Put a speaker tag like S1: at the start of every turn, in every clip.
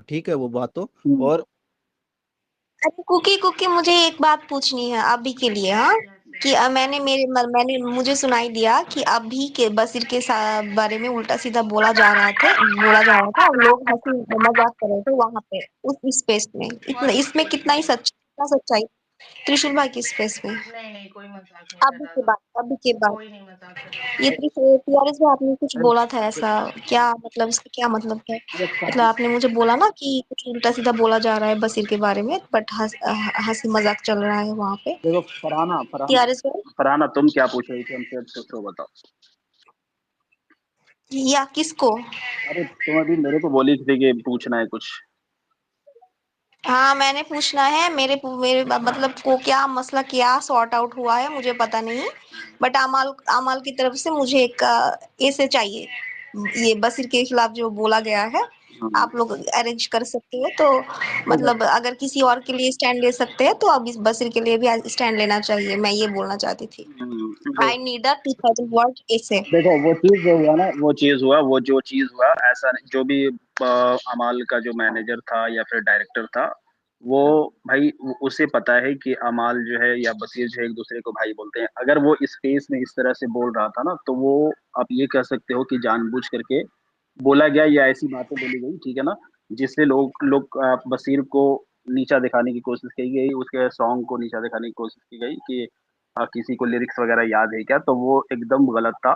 S1: ठीक है वो बात तो।
S2: हम्म।
S1: और
S3: अच्छा कुकी कुकी, मुझे एक बात पूछनी है अभी के लिए, हाँ। कि मैंने मुझे सुनाई दिया कि अभी के बशीर के बारे में उल्टा सीधा बोला जा रहा था, और लोग हंसी मजाक कर रहे थे वहां पे उस स्पेस में। इतना इसमें कितना सच्चाई त्रिशूल भाई की स्पेस में?
S2: नहीं नहीं, कोई मजाक नहीं कर रहा था।
S3: अभी के बाद
S2: कोई नहीं मजाक कर रहा था।
S3: ये टीआरएस में आपने कुछ
S1: अरे,
S3: बोला था ऐसा, क्या मतलब, इसका क्या मतलब है?
S1: अरे
S3: मतलब आपने मुझे बोला ना कि कुछ उल्टा सीधा बोला जा रहा है बशीर के बारे में, बट हंसी मजाक चल रहा है वहां पे।
S1: देखो फरहाना फरहाना
S3: टीआरएस में
S1: फरहाना, तुम क्या पूछ रही थी हमसे, तो बताओ।
S3: या किसको?
S1: अरे तुम अभी मेरे को बोली थी कि पूछना है कुछ।
S3: हाँ, मैंने पूछना है, मेरे मतलब को क्या मसला, क्या सॉर्ट आउट हुआ है मुझे पता नहीं। बट अमाल अमाल की तरफ से मुझे एक ऐसे चाहिए, ये बशीर के खिलाफ जो बोला गया है।
S1: हाँ,
S3: आप लोग अरेंज कर सकते हो तो,
S1: देखो।
S3: मतलब अगर किसी और के लिए स्टैंड ले सकते हैं तो अब इस बशीर के लिए भी स्टैंड लेना चाहिए, मैं ये बोलना चाहती थी। आई नीड अ 2000 वर्ड ऐसे।
S1: देखो वो चीज जो हुआ ना, वो चीज हुआ, वो जो चीज हुआ, ऐसा नहीं, जो भी अमाल का जो मैनेजर था या फिर डायरेक्टर था, वो भाई उसे पता है कि अमाल जो है या बशीर जो है एक दूसरे को भाई बोलते हैं। अगर वो इस केस में इस तरह से बोल रहा था ना, तो वो आप ये कह सकते हो कि जानबूझ करके बोला गया या ऐसी बातें बोली गई, ठीक है ना, जिससे लोग लोग बशीर को नीचा दिखाने की कोशिश की गई, उसके सॉन्ग को नीचा दिखाने की कोशिश की गई कि किसी को लिरिक्स वगैरह याद है क्या, तो वो एकदम गलत था।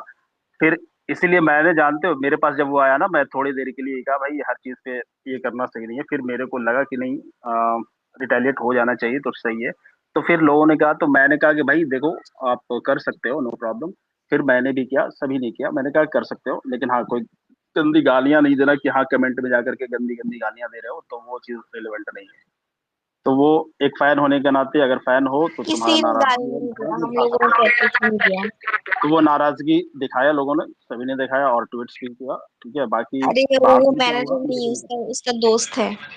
S1: फिर इसीलिए मैंने, जानते हो, मेरे पास जब वो आया ना, मैं थोड़ी देर के लिए कहा भाई हर चीज पे ये करना सही नहीं है। फिर मेरे को लगा कि नहीं, रिटेलिएट हो जाना चाहिए तो सही है। तो फिर लोगों ने कहा, तो मैंने कहा कि भाई देखो, आप कर सकते हो, नो प्रॉब्लम। फिर मैंने भी किया, सभी ने किया, मैंने कहा कर सकते हो, लेकिन हाँ कोई गंदी गालियां नहीं देना कि हाँ कमेंट में जाकर के गंदी गंदी गालियां दे रहे हो, तो वो चीज रिलेवेंट नहीं है। तो वो एक फैन होने के नाते, अगर फैन हो तो तुम्हारा
S3: किसी ने गाली
S1: नाराजगी
S3: नहीं दिया,
S1: नाराजगी
S3: हम
S1: दिखा
S3: लोगों ने
S1: सकते
S3: तो
S1: हो।
S3: कुछ नहीं दिया।
S1: तो वो नाराजगी दिखाया लोगों ने, सभी ने दिखाया और ट्वीट्स भी किया, ठीक है। बाकी
S3: अरे
S1: बाद
S3: वो
S1: में क्या हुआ,
S3: मैनेजर नहीं,
S1: लेकिन
S3: उसका उसका दोस्त है।
S1: हाँ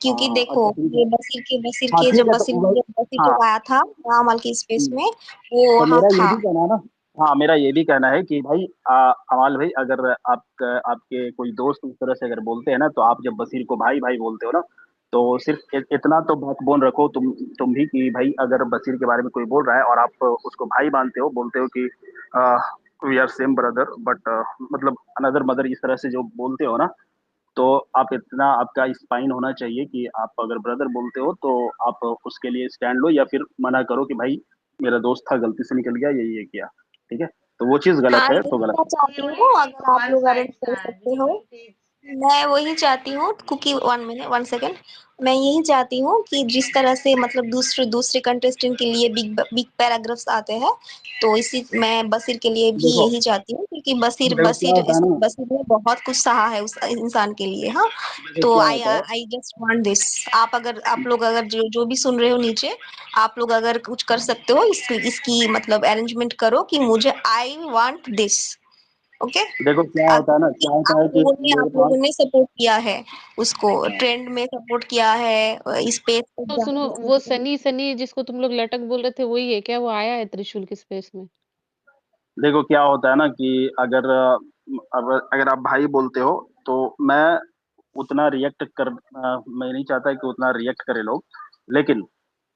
S3: क्योंकि
S1: हाँ,
S3: देखो,
S1: अच्छा ठीक है।
S3: ये बशीर
S1: हाँ
S3: के
S1: ठीक
S3: जब
S1: है, तो
S3: बशीर
S1: वही।
S3: जब बशीर
S1: हाँ।
S3: जब आया था रामाल की स्पेस
S1: हम्म।
S3: में, वो
S1: तो
S3: वहां
S1: मेरा ये
S3: था।
S1: भी कहना है ना, हाँ मेरा ये भी कहना है कि भाई अमाल भाई, अगर आपके कोई दोस्त इस तरह से अगर बोलते हैं ना, तो आप जब बशीर को भाई भाई बोलते हो ना, तो सिर्फ इतना तो बैकबोन रखो तुम भी, कि भाई अगर बशीर के बारे में कोई बोल रहा है और आप उसको भाई मानते हो, बोलते हो कि we are same brother but मतलब अनदर मदर, इस तरह से जो बोलते हो ना, तो आप इतना, आपका स्पाइन होना चाहिए कि आप अगर ब्रदर बोलते हो तो आप उसके लिए स्टैंड लो, या फिर मना करो कि भाई मेरा दोस्त था, गलती से निकल गया, ये किया, ठीक है। तो वो चीज गलत
S3: हाँ,
S1: है, तो
S3: यही
S1: गलत
S3: मैं
S2: ये
S3: चाहती
S2: वही
S3: हूँ,
S2: चीज
S3: अगर आप
S2: वन
S3: लोग अरेंज
S2: साइड
S3: कर
S2: था,
S3: सकते
S2: ये
S3: हो।
S2: वही चीज।
S3: मैं वही चाहती हूँ कुकी, 1 मिनट 1 सेकेंड। मैं यही चाहती हूँ कि जिस तरह से मतलब दूसरे दूसरे कंटेस्टेंट के लिए बिग बिग पैराग्राफ्स आते हैं, तो इसी मैं बशीर के लिए भी
S1: देखो।
S3: यही चाहती हूँ, क्योंकि
S1: देखो क्या होता है ना,
S3: बशीर ने बहुत कुछ सहा है उस इंसान के लिए, हाँ।
S1: देखो
S3: तो
S1: क्या
S3: आई
S1: होता है।
S3: I just want this. आप लोग अगर जो भी सुन रहे हो नीचे, आप लोग अगर कुछ कर सकते हो, इसकी मतलब अरेंजमेंट करो कि मुझे आई वांट दिस। ओके।
S1: देखो क्या होता है ना,
S3: क्योंकि
S1: क्या होता है कि मेरे
S3: आप
S1: पास,
S3: लोगों ने सपोर्ट किया है उसको,
S1: हाँ,
S3: ट्रेंड में सपोर्ट किया है, स्पेस तक
S4: तो सुनो,
S3: जाने में
S4: वो
S3: support।
S4: सनी सनी जिसको तुम लोग लटक बोल रहे थे, वही है क्या? वो आया है त्रिशूल की स्पेस में?
S1: देखो क्या होता है ना कि अगर आप भाई बोलते हो, तो उतना रिएक्ट कर मैं नहीं चाहता कि उतना रिएक्ट करे लोग। लेकिन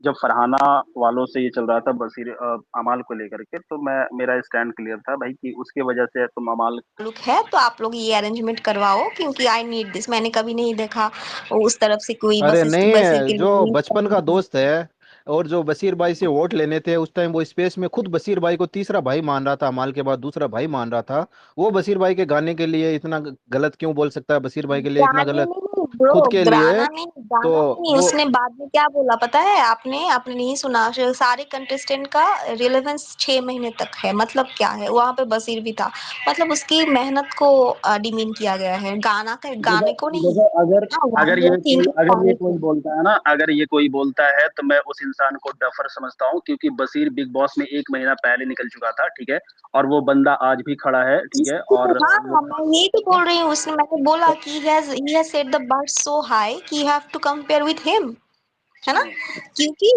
S1: जब फरहाना वालों से ये चल रहा था बशीर अमाल को लेकर के, तो मेरा स्टैंड क्लियर था भाई कि उसके वजह से तुम अमाल।
S3: लुक है तो आप लोग ये अरेंजमेंट करवाओ, क्योंकि आई नीड दिस। मैंने कभी नहीं देखा उस तरफ से कोई
S4: अरे नहीं,
S3: बशीर के
S4: जो
S3: लिए
S4: बचपन का दोस्त है और जो बशीर भाई से वोट लेने थे उस टाइम, वो स्पेस में खुद बशीर भाई को तीसरा भाई मान रहा था, अमाल के बाद दूसरा भाई मान रहा था। वो बशीर भाई के गाने के लिए इतना गलत क्यों बोल सकता है? बशीर भाई के लिए इतना
S3: गाने
S4: गलत
S3: नहीं ब्रो,
S4: खुद के लिए? तो
S3: गाना नहीं,
S4: वो
S3: उसने बाद में क्या बोला पता है? आपने नहीं सुना? सारे कंटेस्टेंट का रिलेवेंस 6 महीने तक है, मतलब क्या है, वहां पे बशीर भी था। मतलब उसकी मेहनत को डिमीन किया गया है,
S1: देखो
S3: गाने को नहीं।
S1: देखो, अगर
S3: हाँ,
S1: अगर
S3: वन
S1: ये
S3: मोर
S1: कोई
S3: थिंग,
S1: अगर ये
S3: गाने
S1: कोई
S3: को।
S1: बोलता है ना, अगर ये कोई बोलता है, तो मैं उस इंसान को डफर समझता हूँ, क्योंकि बशीर बिग बॉस में 1 महीना पहले निकल चुका था, ठीक है। और वो बंदा आज भी खड़ा है, ठीक है। और
S3: हाँ,
S1: वो,
S3: मैं यही तो बोल रही हूँ, उसने मैंने बोला कि he has set the bar so high कि you have to compare with him, है ना? क्योंकि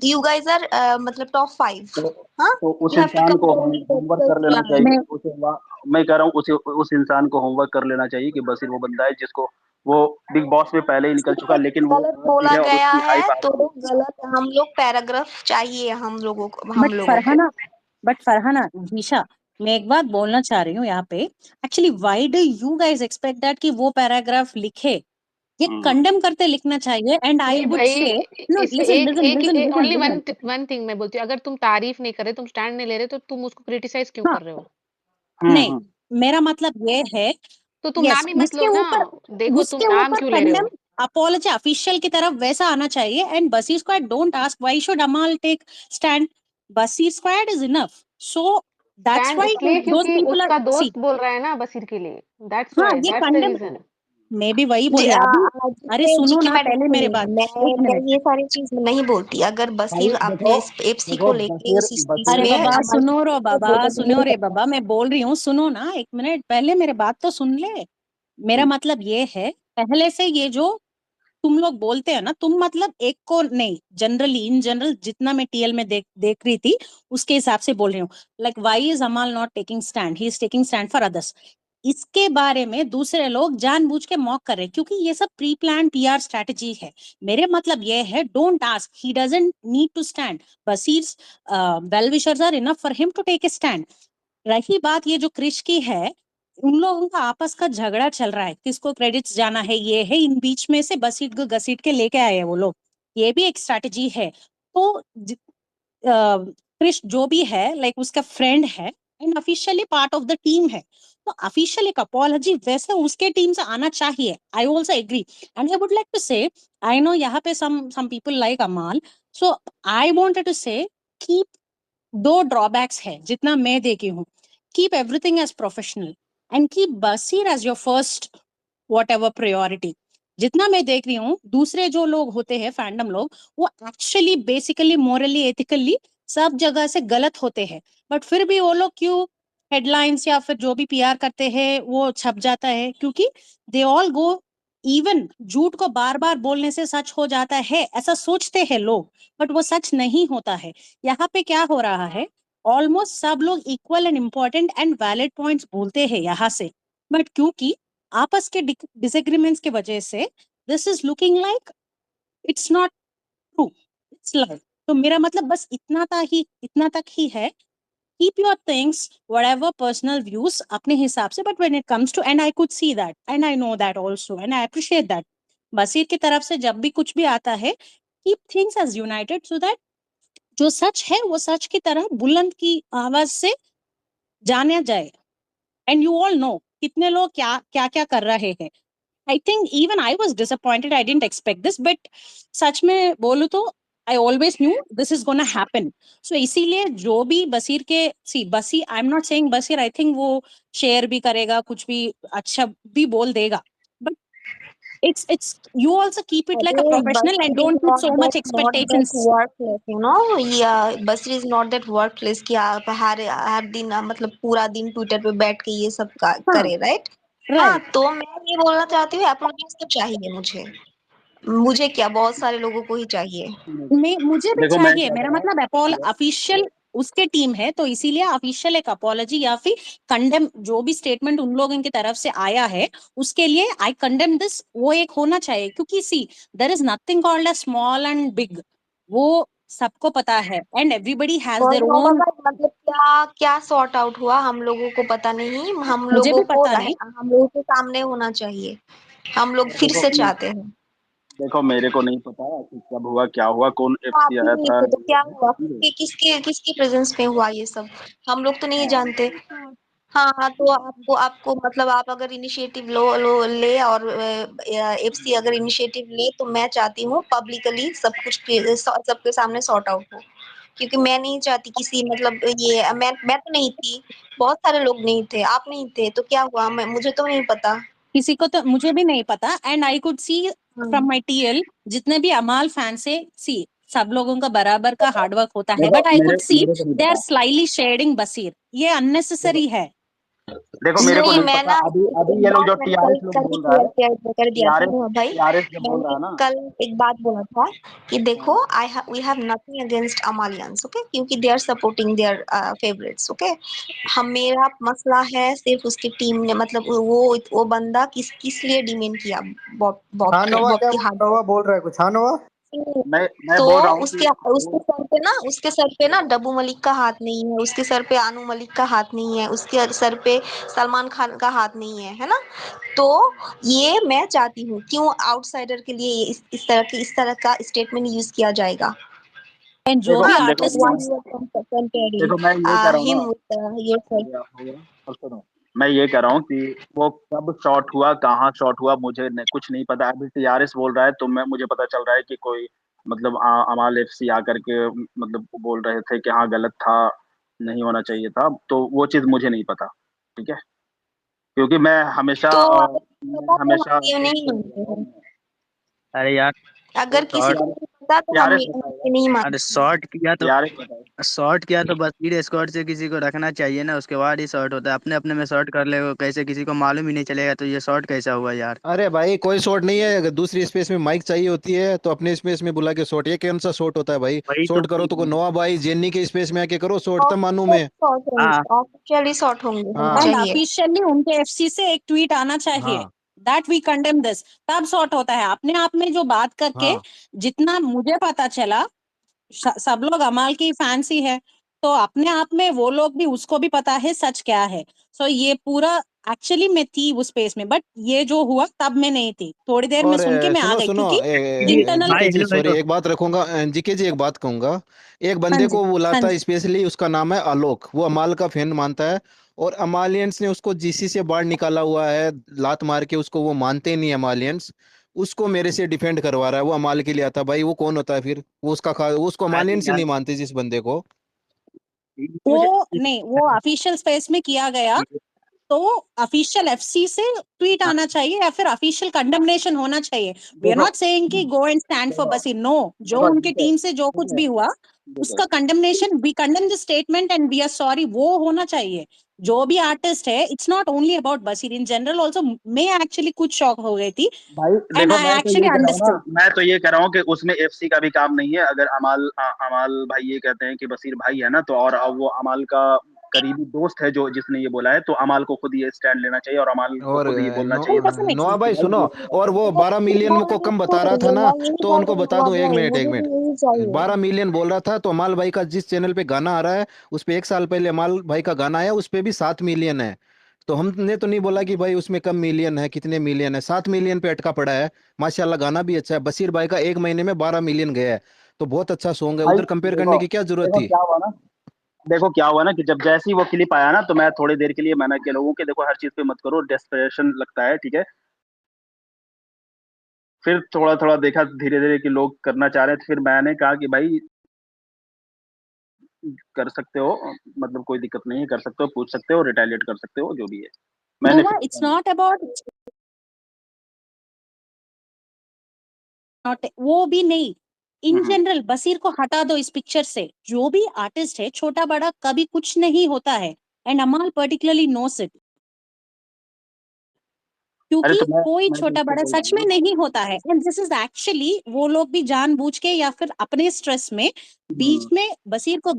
S3: you guys are मतलब top 5,
S1: तो,
S3: हाँ।
S1: तो उस
S3: You have to
S1: इंसान को
S3: compare with
S1: होमवर्क कर लेना
S3: that।
S1: चाहिए, मैं कह रहा हूँ उस इंसान को होमवर्क कर लेना चाहिए कि बशीर वो बंदा है जिसको वो बिग बॉस में पहले ही निकल चुका, लेकिन वो
S3: गलत
S1: आ भी
S3: बोला
S1: है और
S3: गया
S1: उसकी
S3: है
S1: हाइप आ
S3: तो
S1: रही है।
S3: गलत, हम लोग पैराग्राफ चाहिए हम लोगों को, हम
S5: बट
S3: लोगों को।
S5: फरहाना जीशा, मैं एक बात बोलना चाह रही हूँ यहाँ पे। Actually why do you guys expect that कि वो पैराग्राफ लिखे? ये कंडेम करते लिखना चाहिए। एंड आई
S2: नहीं
S5: वुड
S2: भाई,
S5: से नो,
S2: इसमें
S5: लिसन
S2: एक
S5: लिसन
S2: एक
S5: listen
S2: only
S5: listen
S2: one
S5: listen.
S2: One thing मैं बोलती हूँ, अगर तुम तारीफ नहीं कर रहे, तुम स्टैंड नहीं ले रहे, तो तुम उसको क्रिटिसाइज क्यों
S5: हाँ,
S2: कर रहे हो?
S5: नहीं,
S1: हम्म।
S5: मेरा मतलब ये है,
S2: तो तुम
S5: यस,
S2: नाम ही मत लो ना। देखो तुम
S5: उसके
S2: नाम
S5: ऊपर
S2: क्यों ले रहे
S5: कंडेम
S2: हो?
S5: अपोलॉजी ऑफिशियल की तरफ वैसा आना चाहिए। एंड बसी squad don't ask why should अमाल टेक स्टैंड, बसी squad is enough. So that's
S2: stand
S5: why
S2: इसलिए
S5: दोस
S2: क्योंकि
S5: पीपल आर
S2: उसका
S5: सी।
S2: दोस्त बोल रहा है ना बशीर के लिए। दैट्स
S5: हाँ,
S2: व्हाई,
S5: ये
S2: दैट्स द
S5: कंडेम,
S2: रीजन।
S5: मैं भी वही बोल रही अभी। अरे
S3: जीके
S5: सुनो
S3: जीके
S5: ना,
S3: मैडम
S5: पहले मेरे
S3: सुनिए,
S5: बात,
S3: मैं
S5: एक
S3: मैं
S5: मिनट।
S3: ये सारी चीज नहीं बोलती। अगर
S1: भाई
S3: बसीर अपने
S1: देखो
S3: एफसी को
S1: देखो
S3: लेके
S1: बशीर
S3: उस चीज
S1: बशीर
S5: अरे
S3: में
S5: बाबा
S3: अमल
S5: सुनो रो,
S3: तो
S5: बाबा
S3: गलत नहीं
S5: सुनो रे
S3: होता।
S5: बाबा, मैं बोल रही हूँ, सुनो ना एक मिनट, पहले मेरे बात तो सुन ले। मेरा मतलब ये है, पहले से ये जो तुम लोग बोलते हैं ना, तुम मतलब एक को नहीं, जनरली इन जनरल जितना मैं टीएल में देख रही थी उसके हिसाब से बोल रही हूँ। लाइक व्हाई इज अमाल not taking stand, he is taking stand for others. इसके बारे में दूसरे लोग जानबूझ के मॉक कर रहे हैं, क्योंकि ये सब प्री प्लान पीआर स्ट्रेटजी है। मेरे मतलब ये है, don't ask, he doesn't need to stand. Basir's well wishers are enough for him to take a stand. रही बात ये जो क्रिश की है, उन लोगों का आपस का झगड़ा चल रहा है, किसको क्रेडिट्स जाना है, ये है, इन बीच में से बसीट घसीट के लेके आए हैं वो लोग। ये भी एक स्ट्रैटेजी है। तो क्रिश जो भी है, लाइक उसका फ्रेंड है and officially part of the team है, तो ऑफिशियल एक अपॉलॉजी वैसे उसके टीम से आना चाहिए। I also agree. And I would like to say, I know यहाँ पे some people like Amaal, so I wanted to say, keep, दो ड्रॉबैक्स है जितना मैं देखी हूँ। Keep everything as professional and keep Basir as your first whatever priority. जितना मैं देख रही हूँ, दूसरे जो लोग होते हैं फैंडम लोग, वो एक्चुअली बेसिकली मोरली एथिकली सब जगह से गलत होते हैं, बट फिर भी वो लोग क्यों हेडलाइंस या फिर जो भी पीआर करते हैं वो छप जाता है, क्योंकि दे ऑल गो, इवन झूठ को बार बार बोलने से सच हो जाता है ऐसा सोचते हैं लोग, बट वो सच नहीं होता है। यहाँ पे क्या हो रहा है, ऑलमोस्ट सब लोग equal and important and valid points बोलते हैं यहाँ से, बट क्योंकि आपस के डिसएग्रीमेंट्स की वजह से this is looking like it's not true, it's like. तो मेरा मतलब बस इतना तक ही है। Keep your things whatever personal views अपने हिसाब से, but when it comes to, and I could see that and I know that also and I appreciate that, Basir की तरफ से जब भी कुछ भी आता है, keep things as united so that जो सच है वो सच की तरह बुलंद की आवाज से जाना जाए। एंड यू ऑल नो कितने लोग क्या क्या क्या कर रहे हैं। I think even I was disappointed, I didn't expect this, but सच में बोलू तो I always knew this is gonna happen. So इसीलिए जो भी बसीर के, सी बसी, I am not saying Basir, I think वो शेयर भी करेगा, कुछ भी अच्छा भी बोल देगा, but it's you also keep it like a
S3: अरे
S5: professional and
S3: Basir is
S5: don't put so much
S3: not that
S5: expectations.
S3: Workless, you know, या Basir is not that workless कि आप हर दिन मतलब पूरा दिन ट्विटर पे बैठ के ये सब
S5: हाँ,
S3: करे, राइट? हाँ,
S5: राइट।
S3: तो मैं ये बोलना चाहती हूँ, अपोलॉजिज तो चाहिए मुझे। मुझे क्या, बहुत सारे लोगों को ही चाहिए।
S5: मुझे भी
S1: देखो मैं
S5: चाहिए,
S1: क्या
S5: मेरा
S1: कह रहा
S5: मतलब अपोल
S1: हूँ,
S5: ऑफिशियल उसके टीम है, तो इसीलिए ऑफिशियल एक अपोलॉजी या फिर कंडेम जो भी स्टेटमेंट उन लोगों की तरफ से आया है उसके लिए आई कंडेम दिस, वो एक होना चाहिए, क्योंकि see there is nothing called a small and big, वो सबको पता है एंड एवरीबडी हैज
S3: और
S5: देयर
S3: होगा
S5: ओन।
S3: भाई, मतलब क्या क्या सॉर्ट आउट हुआ हम लोगों को पता नहीं, हम
S5: मुझे
S3: लोगों
S5: भी
S3: को
S5: पता नहीं।
S3: हम लोगों के सामने होना चाहिए। हम लोग फिर
S1: देखो
S3: से चाहते हैं।
S1: देखो मेरे को नहीं पता कि कब हुआ, क्या हुआ, कौन
S3: तो आप
S1: एफसी
S3: ही
S1: आया
S3: नहीं
S1: था,
S3: थे तो
S1: ये
S3: क्या
S1: है,
S3: हुआ,
S1: ठीक है।
S3: किसके किसके प्रेजेंस में हुआ ये सब? हम लोग तो नहीं
S1: हाँ,
S3: जानते। हाँ हाँ, तो आपको आपको मतलब आप अगर इनिशिएटिव ले और एफसी अगर इनिशिएटिव ले, तो मैं चाहती हूँ पब्लिकली सब कुछ सबके सामने सॉर्ट आउट हो, क्योंकि मैं नहीं चाहती किसी मतलब ये मैं तो नहीं थी, बहुत सारे लोग नहीं थे, आप नहीं थे, तो क्या हुआ, मैं मुझे तो नहीं पता।
S5: किसी को तो मुझे भी नहीं पता and I could see from
S3: hmm.
S5: My TL, जितने भी अमाल फैन से, सी सब लोगों का बराबर का हार्डवर्क होता है,
S1: देखो
S5: बट आई
S1: मेरे
S5: कुड सी
S1: मेरे को नहीं
S5: दे आर
S1: पता।
S5: स्लाइटली शेडिंग बसीर, ये अननेसेसरी है।
S1: देखो मेरे को
S3: नहीं,
S1: नहीं
S3: मैं
S1: पता,
S3: ना
S1: अभी
S3: एक
S1: अभी
S3: एक
S1: ये लोग
S3: बात
S1: जो
S3: मैंने
S1: टीआरएस लोग
S3: कल ही
S1: बोल रहा है,
S3: क्लियर कर दिया था
S1: टीआरएस
S3: मोहन भाई।
S1: टीआरएस जो बोल रहा
S3: मैंने
S1: है ना।
S3: कल एक बात बोला था कि देखो,
S1: हाँ,
S3: वी हैव नथिंग अगेंस्ट अमालियंस, ओके, क्योंकि they are supporting their favourites, okay. हम मेरा मसला है सिर्फ उसकी टीम ने, मतलब वो बंदा किस लिए डिमेन किया बॉब बॉब
S6: हाँ
S3: को,
S6: नोवा,
S3: बॉब
S6: क्या
S3: की
S6: बोल
S3: हाथ।
S6: रहा हुआ, बोल रहा है कुछ? हाँ नोवा।
S1: मैं
S3: तो
S1: बोल रहा हूँ कि
S3: उसके उसके सर पे ना डब्बू मलिक का हाथ नहीं है, उसके सर पे अनु मलिक का हाथ नहीं है, उसके सर पे सलमान खान का हाथ नहीं है ना। तो ये मैं चाहती हूँ, क्यों आउटसाइडर के लिए इस तरह का स्टेटमेंट यूज किया जाएगा।
S5: एंड जो
S1: देखो
S5: भी
S3: हाँ,
S1: देखो
S3: दैट
S5: आर्टिस्ट
S3: व्हाई
S1: मैं
S3: यू आर कंपेयरिंग
S1: देखो मैं ये कह रहा हूँ
S3: हिम
S1: ना,
S3: विद
S1: हो
S3: योरसेल्फ।
S1: गया हो गया, अब सुनो, मैं ये कह रहा हूँ कि वो कब शॉट हुआ, कहाँ शॉट हुआ, मुझे कुछ नहीं पता। अभी टीआरएस बोल रहा है तो मैं मुझे पता चल रहा है कि कोई मतलब अमाल एफसी आकर के मतलब बोल रहे थे कि हाँ गलत था, नहीं होना चाहिए था, तो वो चीज मुझे नहीं पता, ठीक है, क्योंकि
S3: तो अगर
S1: मैं
S3: पता तो
S1: हमेशा
S3: हम ये नहीं
S1: देखते
S3: मानते
S1: रहा
S3: हैं,
S1: हूँ।
S7: अरे यार,
S3: अगर किसी
S7: शॉर्ट
S3: को नहीं पता तो हम
S1: टीआरएस
S3: ये
S1: बताएगा,
S3: नहीं
S7: अरे
S3: मानते हैं।
S1: टीआरएस बताएगा।
S7: शॉर्ट किया तो बस स्क्वाड से किसी को रखना चाहिए ना, उसके बाद ही शॉर्ट होता है। अपने अपने में शॉर्ट कर ले, कैसे किसी को मालूम ही नहीं चलेगा, तो ये शॉर्ट कैसा हुआ यार?
S4: अरे भाई कोई शॉट नहीं है, अगर दूसरी स्पेस में माइक चाहिए होती है तो अपने स्पेस में बुला के शॉट, ये कौन सा शॉट होता है भाई?
S7: वही तो
S4: शॉट करो तो को नवा भाई जेन्नी के स्पेस में आके करो शॉट, तब मानू मैं।
S7: हाँ
S3: ऑफिशियली शॉर्ट होंगे होना
S4: हाँ
S5: एंड
S3: चाहिए।
S5: ऑफिशियली उनके एफसी से एक ट्वीट आना चाहिए
S4: हाँ
S5: दैट वी कंडेम दिस, तब सॉर्ट होता है। अपने आप में जो बात करके,
S4: हाँ।
S5: जितना मुझे पता चला, सब लोग अमाल की फैंसी है, तो अपने आप में वो लोग भी, उसको भी पता है सच क्या है। सो ये पूरा एक्चुअली मैं थी उस स्पेस में, बट ये जो हुआ तब मैं नहीं थी, थोड़ी देर में
S4: और
S5: सुन के मैं आ
S4: सुनो
S5: गई
S4: सुनो,
S5: क्योंकि इंटरनल।
S7: भाई,
S4: जीके जी
S7: हेलो
S4: सॉरी,
S7: हेलो।
S4: एक बात रखूंगा, जीके जी एक बात कहूंगा। एक
S5: हाँ
S4: बंदे
S5: जी,
S4: को
S5: हाँ
S4: बुलाता है
S5: जी।
S4: स्पेशली, उसका नाम है आलोक, वो अमाल का फैन मानता है, और अमालियंस ने उसको जीसी से बाहर निकाला हुआ है, लात मार के उसको, वो मानते नहीं अमालियंस। उसको मेरे से डिफेंड करवा रहा है, वो अमाल के लिए आता है भाई, वो कौन होता है फिर? वो वो उसको
S7: अरे
S4: अमालियंस ही
S7: यार,
S4: नहीं मानते जिस बंदे को।
S5: वो नहीं, वो ऑफिशियल स्पेस में किया गया, तो ऑफिशियल एफसी से ट्वीट आना चाहिए या फिर ऑफिशियल कंडमनेशन होना चाहिए। वी आर
S1: देखो
S5: नॉट सेइंग कि गो एंड स्टैंड फॉर
S1: देखो
S5: बसी, नो। जो
S1: देखो
S5: उनके
S1: जीके,
S5: टीम से जो कुछ
S1: देखो
S5: भी हुआ,
S1: देखो
S5: उसका condemnation, we condemn the statement and we are sorry, वो होना चाहिए। जो भी आर्टिस्ट है, it's not only about Baseer, in general also. मैं एक्चुअली कुछ शॉक हो गई थी
S1: भाई
S5: एंड
S1: देखो,
S5: आई एक्चुअली अंडरस्टूड।
S1: मैं तो ये कह रहा हूँ कि उसमें एफसी का भी काम नहीं है। अगर अमाल भाई ये कहते हैं कि बसीर भाई है ना, तो और अब वो अमाल का करीबी दोस्त है जो जिसने ये बोला है, तो अमाल को खुद ये स्टैंड लेना चाहिए और अमाल को
S4: और
S1: खुद ये बोलना चाहिए
S4: नोआ
S1: कि
S4: भाई
S1: भाई
S4: सुनो,
S1: ये गलत
S4: और
S1: है।
S4: वो 12 मिलियन को कम बता रहा था ना,
S3: मैं यही
S4: तो
S3: बोल
S4: उनको
S3: रही हूँ
S4: बता दूं, एक मिनट एक
S3: मुझे
S4: मिनट।
S3: भी यही चाहिए।
S4: 12 मिलियन बोल रहा था, तो अमाल भाई का जिस चैनल पे गाना आ रहा है, उस पे 1 साल पहले अमाल भाई का गाना आया, उस पे भी 7 मिलियन है। तो हमने तो नहीं बोला कि भाई उसमें कम मिलियन है, कितने मिलियन है, 7 मिलियन पे अटका पड़ा है। माशाल्लाह गाना भी अच्छा है, बशीर भाई का एक महीने में 12 मिलियन गया है, तो बहुत अच्छा सॉन्ग है,
S1: भाई
S4: उधर कंपेयर
S1: देखो
S4: करने की क्या जरूरत
S1: देखो
S4: थी?
S1: क्या हुआ ना, देखो क्या हुआ ना कि जब जैसे ही वो क्लिप आया ना, तो मैं थोड़ी देर के लिए मैंने के लोगों के, देखो हर चीज पे मत करो, डेस्परेशन लगता है, ठीक है। फिर थोड़ा थोड़ा देखा धीरे धीरे कि लोग करना चाह रहे थे, फिर मैंने कहा कि भाई कर सकते हो, मतलब कोई दिक्कत नहीं है, कर सकते हो, पूछ सकते हो, रिटेलिएट कर सकते हो, जो भी है। मैंने
S5: नोवा,
S1: फिर
S5: इट्स नॉट अबाउट, नॉट वो भी नहीं, इन
S1: हम्म,
S5: जनरल बसीर को हटा दो इस पिक्चर से। जो भी आर्टिस्ट है, छोटा बड़ा कभी कुछ नहीं होता है, एंड अमाल पर्टिकुलरली नोस इट,
S1: अरे
S5: क्योंकि
S1: तो
S5: कोई
S1: मैं तो
S5: छोटा
S1: इसको
S5: बड़ा
S1: बोल रहा
S5: सच
S1: हूँ
S5: में
S1: ना।
S5: नहीं होता है। एंड दिस इज एक्चुअली, वो लोग भी जानबूझ के या फिर अपने स्ट्रेस में बीच
S1: हम्म,
S5: में बसीर को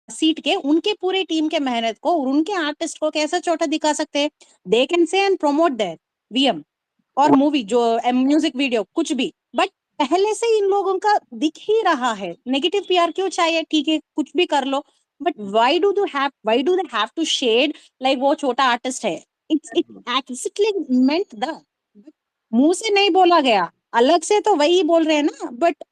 S5: घसीट के उनके पूरे टीम के मेहनत को और उनके आर्टिस्ट को कैसे छोटा दिखा सकते हैं। They can say and promote their VM और मूवी, जो म्यूजिक वीडियो, कुछ भी, बट पहले से इन लोगों का दिख ही रहा है। नेगेटिव पीआर क्यों चाहिए? ठीक है, कुछ भी कर लो, but why do they have to shade like वो छोटा आर्टिस्ट है? इट एक्चुअली मेंट द, मुंह से नहीं बोला गया, अलग से तो वही बोल रहे हैं ना, बट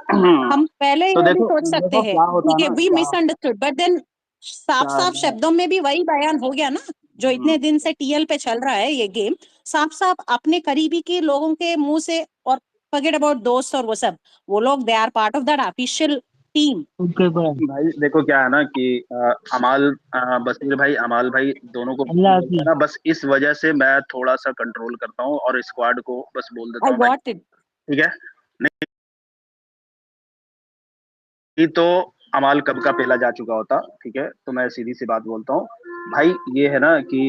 S5: हम पहले
S1: तो
S5: ये भी
S1: देखो
S5: सोच सकते
S1: देखो
S5: हैं,
S1: क्या होता
S5: ठीक है,
S1: ना,
S5: वी
S1: क्या
S5: मिसअंडरस्टूड, बट देन साफ
S1: क्या
S5: साफ शब्दों में भी वही बयान हो गया ना, जो इतने दिन से टीएल पे चल रहा है ये गेम। साफ साफ अपने करीबी के लोगों के मुंह से, और फॉरगेट अबाउट दोस्त और वो सब, वो लोग they are part of that official team.
S1: भाई देखो क्या है ना कि बशीर भाई, अमाल भाई, दोनों को बोलता है ना, बस इस वजह से मैं थोड़ा सा कंट्रोल करता हूँ और स्क्वाड को बस बोल देता
S5: आई
S1: हूँ भाई,
S5: गॉट इट।
S1: ठीक है। नहीं तो अमाल कब का पहला जा चुका होता, ठीक है, तो मैं सीधी सी बात बोलता हूँ। भाई ये है ना कि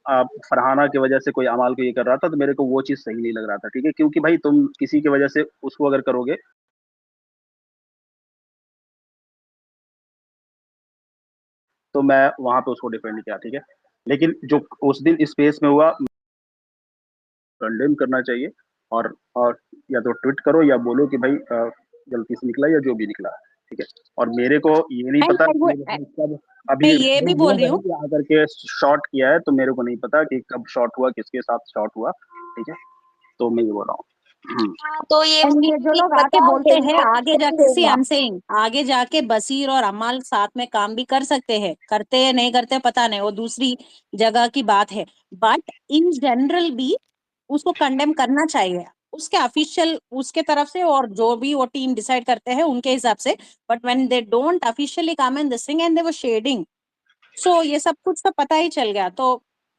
S1: आप फरहाना की वजह से कोई अमाल को ये कर रहा था, तो मेरे को वो चीज सही नहीं लग रहा था, ठीक है, क्योंकि भाई तुम किसी की वजह से उसको अगर करोगे तो मैं वहां पे उसको डिफेंड किया, ठीक है, लेकिन जो उस दिन स्पेस में हुआ कंडेम करना चाहिए। और या तो ट्वीट करो या बोलो कि भाई गलती से निकला या जो भी निकला, ठीक है। और मेरे को ये नहीं
S5: एंड
S1: पता
S5: आई
S1: कि भाई कब,
S5: मैं
S1: अभी
S5: ये भी बोल
S1: बोल
S5: रही
S1: रहे हैं
S5: हूँ,
S1: कि आकर के शॉट किया है, तो मेरे को नहीं पता कि कब शॉट हुआ, किसके साथ शॉट हुआ, ठीक है। तो मैं ये बोल रहा हूँ।
S3: हाँ, तो ये
S5: एंड
S3: मुझे
S5: ये जो
S3: नहीं
S5: लोग आके
S3: पता
S5: बोलते हैं
S3: लेकिन
S5: आगे
S3: कैसे
S5: जाके, सी आई
S3: होगा।
S5: एम सेइंग, आगे जाके बसीर और अमाल साथ में काम भी कर सकते हैं, करते हैं नहीं करते पता नहीं, वो दूसरी जगह की बात है। बट इन जनरल भी उसको कंडेम करना चाहिए, उसके ऑफिशियल उसके तरफ से, और जो भी वो टीम डिसाइड करते हैं उनके हिसाब से। But when they don't officially come in this thing and they were shading, so ये सब कुछ तो पता ही चल गया, तो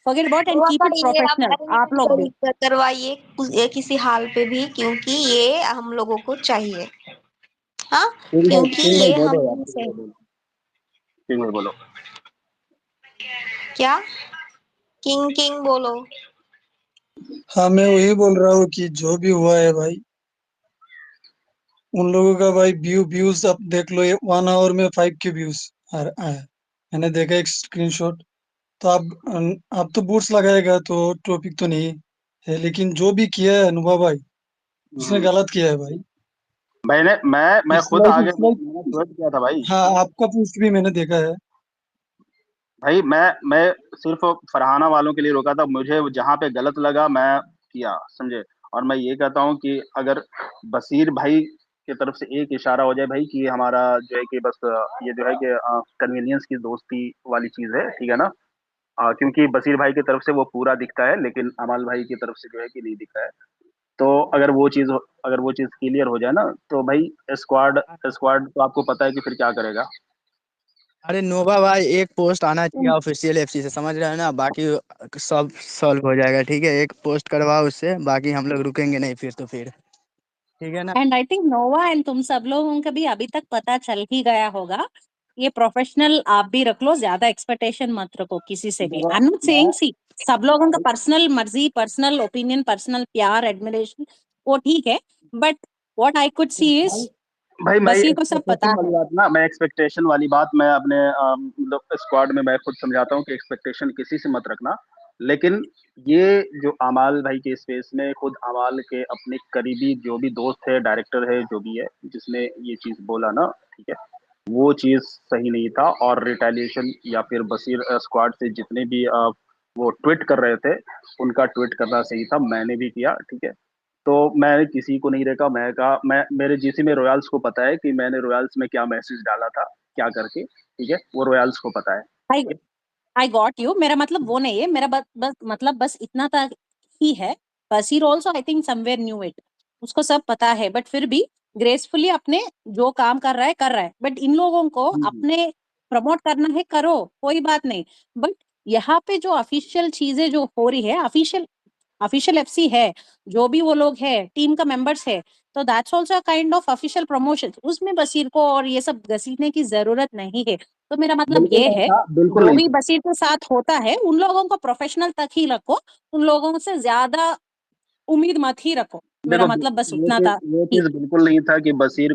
S5: फॉरगेट अबाउट एंड
S3: तो
S5: कीप
S3: पापा
S5: इट
S3: ये आप
S5: प्रोफेशनल, आप
S3: अरेंज
S5: लोग भी।
S3: करवाइए किसी हाल पे भी, क्योंकि ये हम लोगों को चाहिए। हाँ, क्योंकि
S1: किंग भाई
S3: ये हम
S1: बोलो यार,
S3: लोगों
S1: किंग
S3: से।
S1: भाई बोलो, किंग भाई बोलो।
S3: क्या? किंग किंग बोलो।
S6: हाँ, मैं वही बोल रहा हूँ कि जो भी हुआ है भाई, उन लोगों का भाई व्यूज आप देख लो, ये 1 आवर में 5 के व्यूज आए। मैंने देखा एक स्क्रीनशॉट। तो आप तो बूट्स लगाएगा तो टॉपिक तो नहीं है, लेकिन जो भी किया है अनुभव भाई, उसने
S1: हम्म,
S3: हम्म।
S6: गलत किया है भाई।
S1: मैंने मैं
S6: इट्स
S1: खुद
S6: लाइक
S1: आगे
S6: इट्स लाइक
S1: मैंने ट्वीट किया था भाई।
S6: हाँ, आपका पोस्ट भी मैंने देखा है।
S1: भाई मैं सिर्फ फरहाना वालों के लिए रोका था, मुझे जहां पे गलत लगा मैं किया, समझे। और मैं ये कहता हूँ कि अगर बसीर भाई की तरफ से एक इशारा हो जाए भाई कि हमारा जो है कि बस ये जो है कि कन्वीनियंस की दोस्ती वाली चीज है, ठीक है ना। क्योंकि बसीर भाई की तरफ से वो पूरा दिखता है, लेकिन अमाल भाई की तरफ से जो है कि नहीं दिखता है। तो अगर वो चीज क्लियर हो जाए ना, तो भाई स्क्वाड स्क्वाड तो आपको पता है कि फिर क्या करेगा।
S7: अरे नोभा भाई, एक पोस्ट आना चाहिए ऑफिशियल एफसी से, समझ रहे हो ना, बाकी सब सॉल्व हो जाएगा, ठीक है। एक पोस्ट करवाओ उससे, बाकी हम लोग रुकेंगे नहीं फिर, तो फिर ठीक है ना।
S5: And I think Nova and तुम सब लोगों को भी अभी तक पता चल ही गया होगा, ये प्रोफेशनल आप भी रख लो, ज्यादा एक्सपेक्टेशन मत रखो किसी से भी।
S1: देखो
S5: आई एम नॉट सेइंग,
S1: मैं
S5: सी सब लोगों का पर्सनल मर्जी, पर्सनल ओपिनियन, पर्सनल प्यार, एडमिरेशन, वो ठीक है, but what I could see
S1: भाई
S5: इज
S1: भाई मैं
S5: बसी को सब पता
S1: एक्सपेक्टेशन वाली
S5: है।
S1: बात ना, मैं एक्सपेक्टेशन वाली बात मैं अपने मतलब स्क्वाड में मैं खुद समझाता हूँ कि एक्सपेक्टेशन किसी से मत रखना। लेकिन ये जो अमाल भाई के स्पेस में खुद अमाल के अपने करीबी जो भी दोस्त है, डायरेक्टर है, जो भी है जिसने ये चीज बोला ना, ठीक है, वो चीज सही नहीं था। और रिटेलिएशन या फिर बसीर स्क्वाड से जितने भी वो ट्वीट कर रहे थे, उनका ट्वीट करना सही था, मैंने भी किया, ठीक है। तो मैं किसी को नहीं रोका, मैं कहा मैं मेरे जीसी में रॉयल्स को पता है कि मैंने रॉयल्स में क्या मैसेज डाला था, क्या करके, ठीक है, वो रॉयल्स को पता है,
S5: आई
S1: ठीक है।
S5: आई गॉट यू, मेरा मतलब वो नहीं है, मेरा बस मतलब बस इतना तक ही है। Basir also I think somewhere knew it, उसको सब पता है, बट फिर भी ग्रेसफुली अपने जो काम कर रहा है, बट इन लोगों को
S1: हम्म,
S5: अपने प्रमोट करना है, करो, कोई बात नहीं। बट यहाँ पे जो ऑफिशियल चीजें जो हो रही है, ऑफिशियल ऑफिशियल एफसी है, जो भी वो लोग है टीम का मेंबर्स है, तो that's also kind of official promotion, उसमें बसीर को और ये सब घसीटने की जरूरत नहीं है। तो मेरा मतलब
S1: बिल्कुल
S5: ये
S1: नहीं
S5: है,
S1: था, बिल्कुल
S5: जो
S1: नहीं
S5: भी
S1: था।
S5: बसीर के साथ होता है उन लोगों को प्रोफेशनल तक ही रखो, उन लोगों से ज्यादा उम्मीद मत ही रखो, मेरा
S1: देखो
S5: मतलब बस
S1: ये
S5: उतना
S1: चीज
S5: था
S1: ये
S5: कि
S1: चीज बिल्कुल नहीं था कि बसीर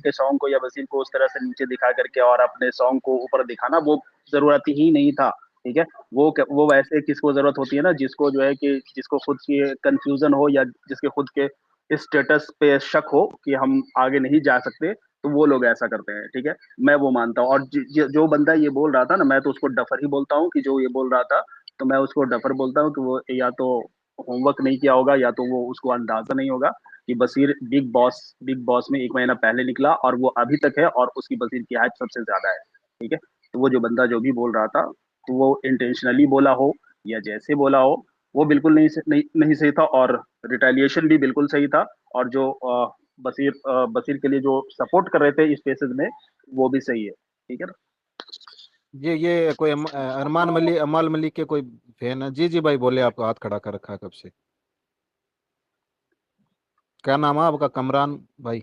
S1: के सॉन्ग को या बसीर को उस तरह से नीचे दिखा करके और अपने सॉन्ग को ऊपर दिखाना वो जरूरत ही नहीं था, ठीक है। वो वैसे किसको जरूरत होती है ना, जिसको जो है कि जिसको खुद की कंफ्यूजन हो या जिसके खुद के स्टेटस पे शक हो कि हम आगे नहीं जा सकते, तो वो लोग ऐसा करते हैं, ठीक है। मैं वो मानता हूँ। और जो बंदा ये बोल रहा था ना, मैं तो उसको डफर ही बोलता हूँ, कि जो ये बोल रहा था, तो मैं उसको डफर बोलता हूँ कि वो या तो होमवर्क नहीं किया होगा या तो वो उसको अंदाजा नहीं होगा कि बसीर बिग बॉस में 1 महीना पहले निकला और वो अभी तक है, और उसकी बसीर की हाइप सबसे ज्यादा है, ठीक है। तो वो जो बंदा जो भी बोल रहा था, तो वो इंटेंशनली बोला हो या जैसे बोला हो, वो बिल्कुल नहीं सही था। और रिटेलिएशन भी बिल्कुल सही था। और जो बसीर के लिए जो सपोर्ट कर रहे थे स्पेसेस में, वो भी सही है, ठीक है ना।
S4: ये कोई अरमान मलिक, अमाल मलिक के कोई फैन है? जी जी भाई बोले, आपको हाथ खड़ा कर रखा है कब से। क्या नाम है आपका? कमरान भाई।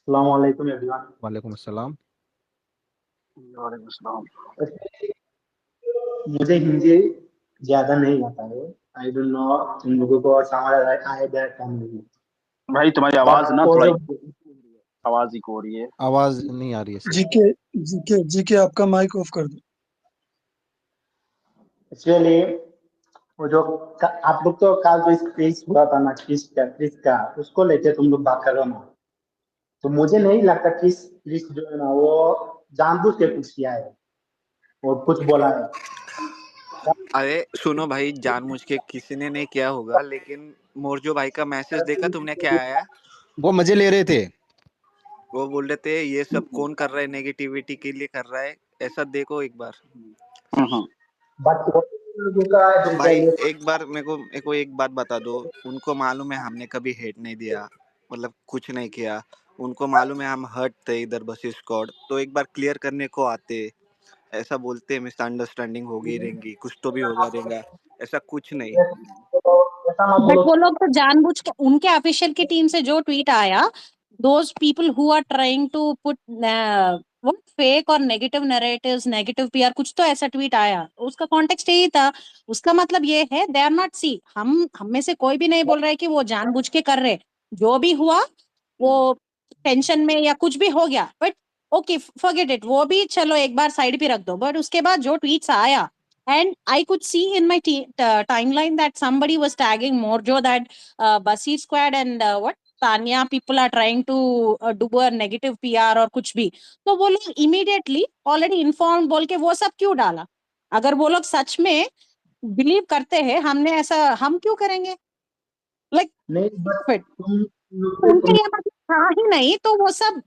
S8: अस्सलाम वालेकुम एवरीवन।
S4: वालेकुम अस्सलाम।
S1: वालेकुम सलाम।
S8: मुझे हिंदी ज्यादा नहीं आता है। आई डोंट नो तुम लोगों को समझ आए दैट नहीं।
S1: भाई तुम्हारी आवाज
S8: बट
S1: ना
S8: वो
S1: थोड़ा
S8: जो
S1: आवाज इको हो रही है।
S4: आवाज नहीं आ रही है सही।
S6: जीके जीके जीके आपका माइक ऑफ कर दो।
S8: एक्चुअली वो जो आप लोग तो कल जो क्विज हुआ था ना, क्विज का उसको लेके तुम लोग बात कर रहे हो ना, तो मुझे नहीं लगता क्विज क्विज जो है ना वो जानबूझ के कुछ किया है और कुछ बोला है।
S9: अरे सुनो भाई, जानबूझ के किसी ने नहीं किया होगा, लेकिन मोरजो भाई का मैसेज देखा तुमने? क्या आया?
S4: वो मजे ले रहे थे।
S9: वो बोल रहे थे ये सब कौन कर रहा है, नेगेटिविटी के लिए कर रहा है, ऐसा देखो एक बार।
S8: बट लोगों का जो
S9: भाई
S8: ये
S9: एक बार मेरे को एक बात बता दो, उनको मालूम है हमने कभी हेट नहीं दिया, मतलब कुछ नहीं किया। उनको मालूम है हम हर्ट थे इधर बसी स्क्वाड, तो एक बार क्लियर करने को आते। ऐसा बोलते मिसअंडरस्टैंडिंग हो गई रहेंगी, कुछ तो भी होगा रहेगा, ऐसा कुछ नहीं।
S8: ऐसा मत
S5: बट
S8: बोलो।
S5: वो लोग तो जानबूझ के, उनके ऑफिशियल की टीम से जो ट्वीट आया, those people who are trying to put what fake और नेगेटिव नैरेटिव्स, नेगेटिव पीआर, कुछ तो ऐसा ट्वीट आया, उसका कॉन्टेक्स्ट यही था। उसका मतलब ये है दे आर नॉट, सी हम में से कोई भी नहीं बोल रहा है कि वो जानबूझ के कर रहे। जो भी हुआ वो टेंशन में या कुछ भी हो गया, बट ओके फॉरगेट इट, वो भी चलो एक बार साइड पे रख दो। बट उसके बाद जो ट्वीट्स आया, and I could see in my timeline that somebody was tagging Morjo that Basir Squad and what Tanya people are trying to do a negative PR और कुछ भी। तो वो लोग immediately already informed बोल के वो सब क्यों डाला? अगर वो लोग सच में बिलीव करते हैं हमने ऐसा, हम क्यों करेंगे? लाइक
S8: नहीं बट
S5: उनके ये मतलब था ही नहीं, तो वो सब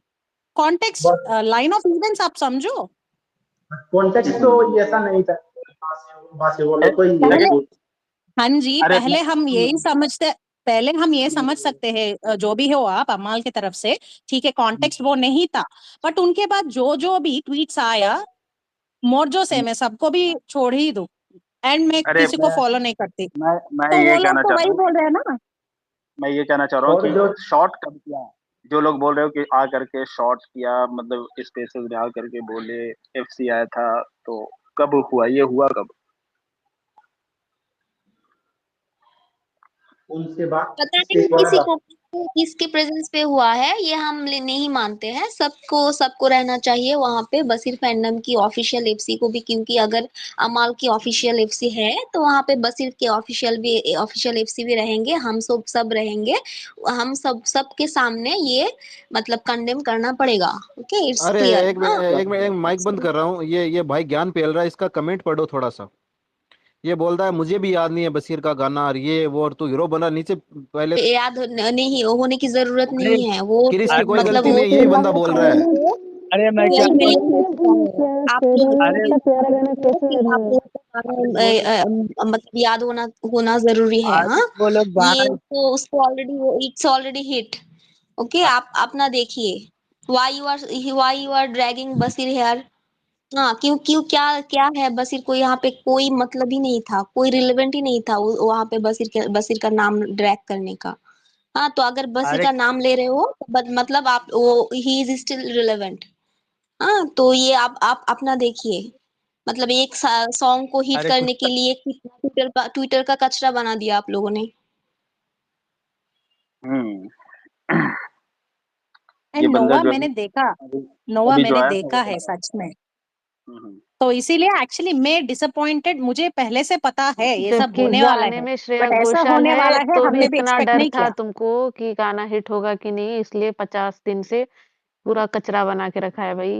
S5: कॉन्टेक्स्ट, लाइन ऑफ इवेंट्स आप समझो।
S8: कॉन्टेक्स्ट तो ऐसा नहीं था। बस वो लोग कोई
S5: पहले,
S8: ये
S5: हाँ जी,
S1: अरे
S5: पहले हम यही समझते, पहले हम ये समझ सकते हैं, जो भी हो आप अमाल की तरफ से, ठीक है, कॉन्टेक्स्ट वो नहीं था। बट उनके बाद जो जो भी ट्वीट्स आया, मोर्जो से मैं सबको भी छोड़ ही दूं, एंड मैं
S1: अरे
S5: किसी को फॉलो नहीं करती,
S1: मैं
S5: तो
S1: ये
S5: वो लोग
S1: कहना
S5: तो
S1: चाह रहा
S5: वही
S1: हूँ
S5: बोल रहे हैं ना।
S1: मैं ये कहना चाह रहा हूँ
S8: और
S1: कि
S8: जो
S1: शॉर्ट कब किया। जो लोग बोल रहे हो कि आ करके शॉर्ट किया, मतलब स्पेसेस में आ करके बोले एफसी आया था, तो कब हुआ, ये हुआ कब?
S8: उनसे बात
S3: पता
S8: इससे
S3: नहीं
S8: थोड़ा
S3: किसी
S8: सा
S3: को किसके प्रेजेंस पे हुआ है, ये हम नहीं मानते हैं। सबको सबको रहना चाहिए वहां पे बसीर फैंडम की ऑफिशियल एफसी को भी, क्योंकि अगर अमाल की ऑफिशियल एफसी है तो वहां पे बसीर के ऑफिशियल एफसी भी रहेंगे, हम सब रहेंगे। हम सबके सामने ये मतलब कंडेम करना पड़ेगा। ओके, इट्स
S4: अरे
S3: क्लियर। हाँ,
S4: एक माइक बंद कर रहा हूँ। ये भाई ज्ञान फैल रहा है, इसका कमेंट पढ़ो थोड़ा सा। ये बोल रहा है मुझे भी याद नहीं है बशीर का गाना, और ये वो, और तू हीरो बना नीचे पहले।
S3: याद नहीं होने की जरूरत
S7: अरे
S3: नहीं है। वो
S4: क्रिस की
S3: तो
S4: कोई
S3: मतलब
S4: गलती
S3: वो
S4: नहीं,
S3: तो
S4: यही बंदा बोल रहा है।
S7: अरे मैं क्या
S3: यही
S7: बोल
S3: मिलियन आप लोग
S7: अरे
S3: कि आप लोगों को मतलब याद होना होना जरूरी है।
S7: अरे
S3: हाँ,
S7: वो लोग गाना
S3: ये तो उसको already, it's already hit. Okay, आप अपना देखिए। Why you are dragging Baseer here. हाँ, क्यों क्यों क्या क्या है बसीर को यहाँ पे कोई मतलब ही नहीं था, कोई रिलेवेंट ही नहीं था वहां पे बसीर का नाम ड्रैग करने का। हाँ, तो अगर बसीर
S7: अरे
S3: का नाम ले रहे हो तो मतलब आप वो ही इज स्टिल रिलेवेंट। हाँ, तो ये आप अपना देखिए। मतलब एक सॉन्ग को हिट
S7: अरे
S3: करने
S7: कुछ
S3: के लिए कितना ट्विटर का कचरा बना दिया आप लोगों ने।
S1: हम्म ये
S5: एंड
S1: बंदा
S5: नोवा
S1: जो
S5: मैंने देखा,
S1: अभी
S5: नोवा
S1: अभी जो
S5: मैंने
S1: आया था वो
S5: देखा है
S1: बंदा।
S5: सच में।
S1: हम्म।
S5: तो इसीलिए एक्चुअली मैं डिसअपॉइंटेड, मुझे पहले से पता है ये सब
S2: जबकि
S5: होने वाला
S2: गाने
S5: है,
S2: में श्रेया
S5: बट ऐसा
S2: घोषाल
S5: होने वाला
S2: है
S5: है
S2: तो भी
S5: हमने भी
S2: इतना
S5: एक्सपेक्ट
S2: डर
S5: नहीं
S2: था
S5: किया।
S2: तुमको कि गाना हिट होगा कि नहीं, इसलिए 50 दिन से पूरा कचरा बना के रखा है भाई।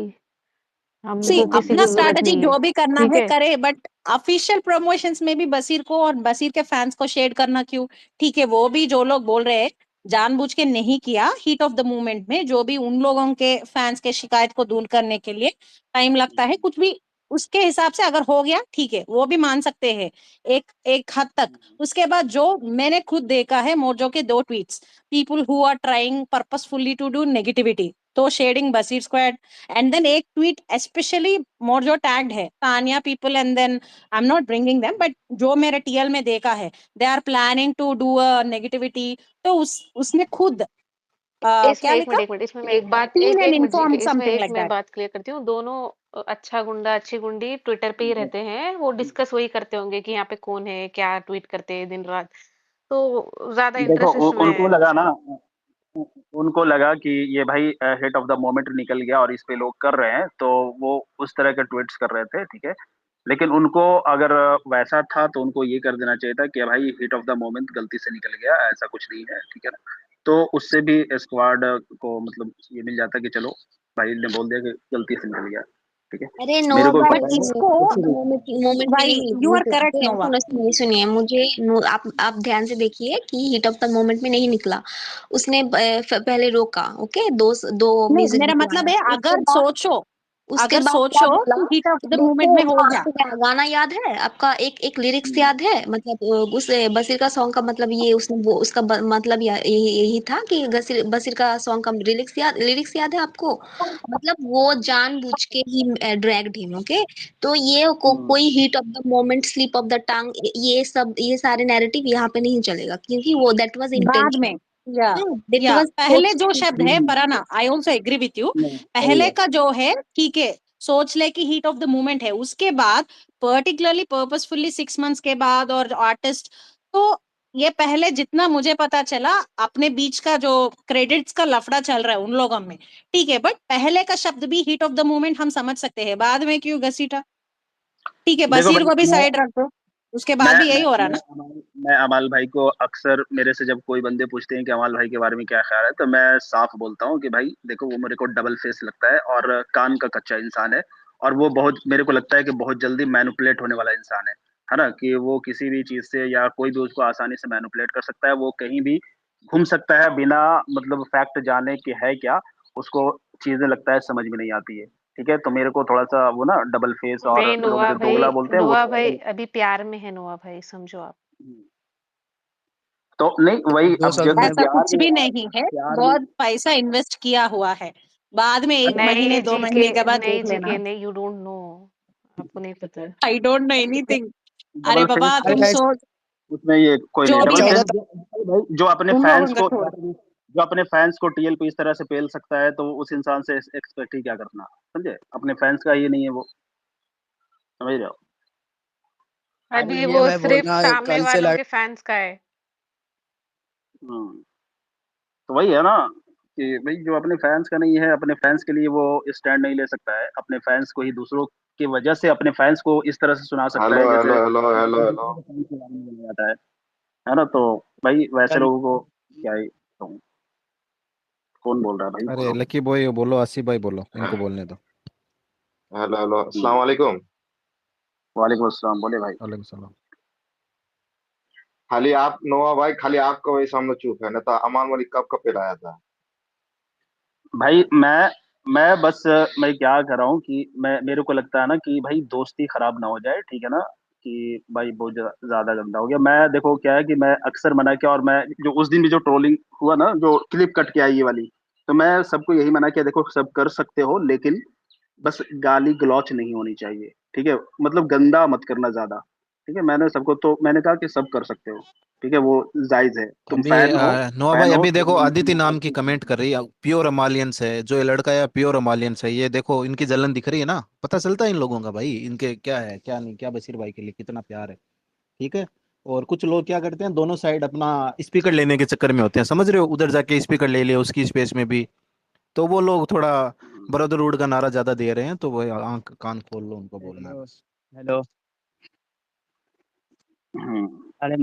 S5: सी
S2: हमको किसी
S5: अपना
S2: की जरूरत
S5: स्ट्रैटेजी
S2: नहीं है।
S5: जो भी करना
S2: ठीक
S5: है
S2: है।
S5: करे, बट ऑफिशियल प्रमोशंस में भी बसीर को और बसीर के फैंस को शेड करना क्यों? ठीक है, वो भी जो लोग बोल रहे हैं जानबूझ के नहीं किया, हीट ऑफ द मोमेंट में जो भी उन लोगों के फैंस के शिकायत को दूर करने के लिए टाइम लगता है कुछ भी, उसके हिसाब से अगर हो गया ठीक है, वो भी मान सकते हैं एक एक हद तक। उसके बाद जो मैंने खुद देखा है मोर्जो के दो tweets, people who are trying purposefully to do negativity, तो shading Basir squad, and then एक ट्वीट स्पेशली मोर जो टैग्ड है Tania people, and then I am not bringing them, but जो मेरे टीएल में देखा है they are planning to do a negativity. तो उसने खुद क्या
S2: एक
S5: लिखा?
S2: मिनट, एक मिनट, इसमें मैं एक बात
S5: सीन
S2: एक
S5: एंड
S2: एक मिनट जी,
S5: इन्फॉर्म
S2: इसमें
S5: समथिंग
S2: एक
S5: लाइक
S2: मैं
S5: दैट।
S2: बात क्लियर करती हूँ। दोनों अच्छा गुंडा, अच्छी गुंडी ट्विटर पे ही रहते हैं, वो डिस्कस वही करते होंगे कि यहाँ पे कौन है, क्या ट्वीट करते हैं दिन-रात। तो ज़्यादा
S1: देखो
S2: इंटरेस्ट इसमें
S1: उनको
S2: है।
S1: लगा ना, उनको लगा कि ये भाई हिट ऑफ द मोमेंट निकल गया और इस पे लोग कर रहे हैं, तो वो उस तरह के ट्वीट्स कर रहे थे, ठीक है। लेकिन उनको अगर वैसा था तो उनको ये कर देना चाहिए था कि भाई हिट ऑफ द मोमेंट गलती से निकल गया, ऐसा कुछ नहीं है, ठीक है ना। तो उससे भी स्क्वाड को मतलब ये मिल जाता कि चलो भाई ने बोल दिया कि गलती से निकल गया, ठीक है।
S3: अरे
S1: मेरे
S3: नोआ
S1: को भी
S5: बट
S3: भाई,
S1: पता है
S5: इसको
S3: मोमेंट मोमेंट में
S5: भाई
S3: नहीं
S5: यू आर
S3: निकला।
S5: करेक्ट नोवा।
S3: सुनिए सुनिए मुझे, आप ध्यान से देखिए कि हिट ऑफ द मोमेंट में नहीं निकला। उसने पहले रोका, ओके, दो
S5: नहीं,
S3: म्यूजिक
S5: मेरा
S3: वीडियो
S5: मतलब
S3: आया,
S5: है
S3: उसके
S5: अगर
S3: बाद क्या
S5: सोचो
S3: बोला?
S5: कि हीट ऑफ द
S3: देखो
S5: मूवमेंट में हो
S3: हाँ,
S5: गया।
S3: आपको गाना याद है? आपका एक एक लिरिक्स याद है? मतलब उस बशीर का सॉन्ग का मतलब ये उसने वो उसका मतलब यही था कि बशीर बशीर का सॉन्ग का लिरिक्स याद है आपको? मतलब वो जानबूझ के ही ड्रैग्ड हिम, ओके। तो ये कोई heat of the moment, slip of the tongue, ये सारे नैरेटिव यहाँ पे नहीं चलेगा, क्योंकि वो दैट वाज
S5: बाद में
S3: इंटेंशनल।
S5: या
S3: दैट वाज
S5: पहले जो शब्द है पराना, I also agree with you.
S1: वही
S5: पहले
S1: है।
S5: का जो है ठीक है, सोच ले कि हीट ऑफ द मोमेंट है, उसके बाद पर्टिकुलरली पर्पसफुली 6 मंथ्स के बाद और आर्टिस्ट, तो ये पहले जितना मुझे पता चला अपने बीच का जो क्रेडिट्स का लफड़ा चल रहा है उन लोगों में, ठीक है। बट पहले का शब्द भी हीट ऑफ द मोमेंट हम समझ सकते हैं, बाद में क्यों घसीटा? ठीक है,
S1: देखो
S5: बसीर
S1: भाई
S5: को भी साइड रख दो, उसके बाद भी यही हो रहा ना।
S1: मैं अमाल भाई को अक्सर, मेरे से जब कोई बंदे पूछते हैं कि अमाल भाई के बारे में क्या ख्याल है, तो मैं साफ बोलता हूँ कि भाई देखो वो मेरे को डबल फेस लगता है और कान का कच्चा इंसान है। और वो बहुत, मेरे को लगता है कि बहुत जल्दी मैनिपुलेट होने वाला इंसान है ना। कि वो किसी भी चीज से या कोई भी उसको आसानी से मैनिपुलेट कर सकता है, वो कहीं भी घूम सकता है बिना मतलब फैक्ट जाने कि है क्या, उसको चीजें लगता है समझ में नहीं आती है, ठीक है। तो मेरे को थोड़ा सा वो ना डबल फेस और
S2: नहीं
S1: लोग जो दोगला बोलते हैं वो
S2: नोआ
S1: थोड़ा
S2: भाई
S1: सा।
S2: अभी प्यार में है, नोआ भाई समझो आप।
S1: तो नहीं वही,
S7: दो
S1: अब
S7: शब्द
S1: जब
S7: में
S5: ऐसा
S1: प्यार
S5: कुछ
S1: में
S5: भी नहीं है,
S1: प्यार में
S5: बहुत पैसा इन्वेस्ट किया हुआ है, बाद में 1 महीने 2 महीने के बाद देख लेना।
S2: नहीं, यू डोंट नो, आपको नहीं पता।
S5: I don't know anything. अरे
S1: डबल फेस
S5: बाबा
S1: है,
S5: तुम
S7: अरे
S5: सोच,
S1: उसमें ये कोई
S5: जो
S1: नहीं
S5: भी
S1: डबल
S5: है
S1: फेस।
S7: 14
S1: भाई
S5: तुम लोगों का छोड़।
S1: जो अपने फैंस को टीएल पे इस तरह से पेल सकता है, तो उस इंसान से एक्सपेक्ट ही क्या करना, समझे। अपने फैंस का ये नहीं है वो, समझ रहे हो।
S7: अरे
S2: अभी
S7: ये
S2: वो
S7: मैं बोल
S2: सिर्फ
S7: रहा हूँ
S2: सामने
S7: कल से
S2: वालों
S7: लग
S2: के फैंस का है।
S1: हम्म, तो वही है ना कि भाई जो अपने फैंस का नहीं है, अपने फैंस के लिए वो स्टैंड नहीं ले सकता है, अपने फैंस को ही दूसरों की वजह से अपने फैंस को इस तरह से सुना सकता
S10: हेलो
S1: है जैसे
S10: हेलो हेलो हेलो हेलो।
S1: दूसरों के फैंस के बारे में बोला जाता है ना। तो भाई वैसे
S7: कल
S1: लोगों को क्या ही कहूँ। कौन बोल रहा है भाई,
S4: अरे
S1: बोलो।
S4: लकी बॉय बोलो, आसिफ भाई बोलो, इनको बोलने दो।
S10: हेलो हेलो, अस्सलाम
S1: हम्म,
S10: वालेकुम।
S1: वालेकुम अस्सलाम, बोले भाई।
S4: वालेकुम सलाम।
S10: खाली आप नोआ भाई, खाली आपका वही सामने चुप है, नहीं तो अमान मलिक कब का पिलाया था।
S1: भाई मैं बस मैं क्या कर रहा हूँ कि मैं, मेरे को लगता है ना कि भाई दोस्ती खराब ना हो जाए, ठीक है ना। कि भाई बहुत ज्यादा गंदा हो गया। मैं देखो क्या है कि मैं अक्सर मना किया, और मैं जो उस दिन भी जो ट्रोलिंग हुआ ना, जो क्लिप कट के आई ये वाली, तो मैं सबको यही मना किया, देखो सब कर सकते हो लेकिन बस गाली गलौच नहीं होनी चाहिए, ठीक है। मतलब गंदा मत करना ज्यादा, ठीक है। मैंने सबको, तो मैंने कहा कि सब कर सकते हो, ठीक है, वो जायज है। तुम
S4: अभी नोआ भाई,
S1: फैन हो
S4: अभी
S1: तो
S4: देखो अदिति
S1: मैटर
S4: नाम की
S1: नहीं
S4: कमेंट कर रही है, प्योर अमालियंस है जो ये लड़का है, प्योर अमालियंस है। ये देखो इनकी जलन दिख रही है ना, पता चलता है इन लोगों का भाई, इनके क्या है क्या नहीं, क्या बशीर भाई के लिए कितना प्यार है, ठीक है। और कुछ लोग क्या करते हैं, दोनों साइड अपना स्पीकर लेने के चक्कर में होते हैं, समझ रहे हो, उधर जाके स्पीकर ले लिया उसकी स्पेस में भी, तो वो लोग थोड़ा ब्रदरहुड का नारा ज्यादा दे रहे हैं, तो वो आंख कान खोल लो, उनको बोलना है
S7: हेलो
S4: बस।
S7: हेलो।
S1: हम्म,
S7: अरे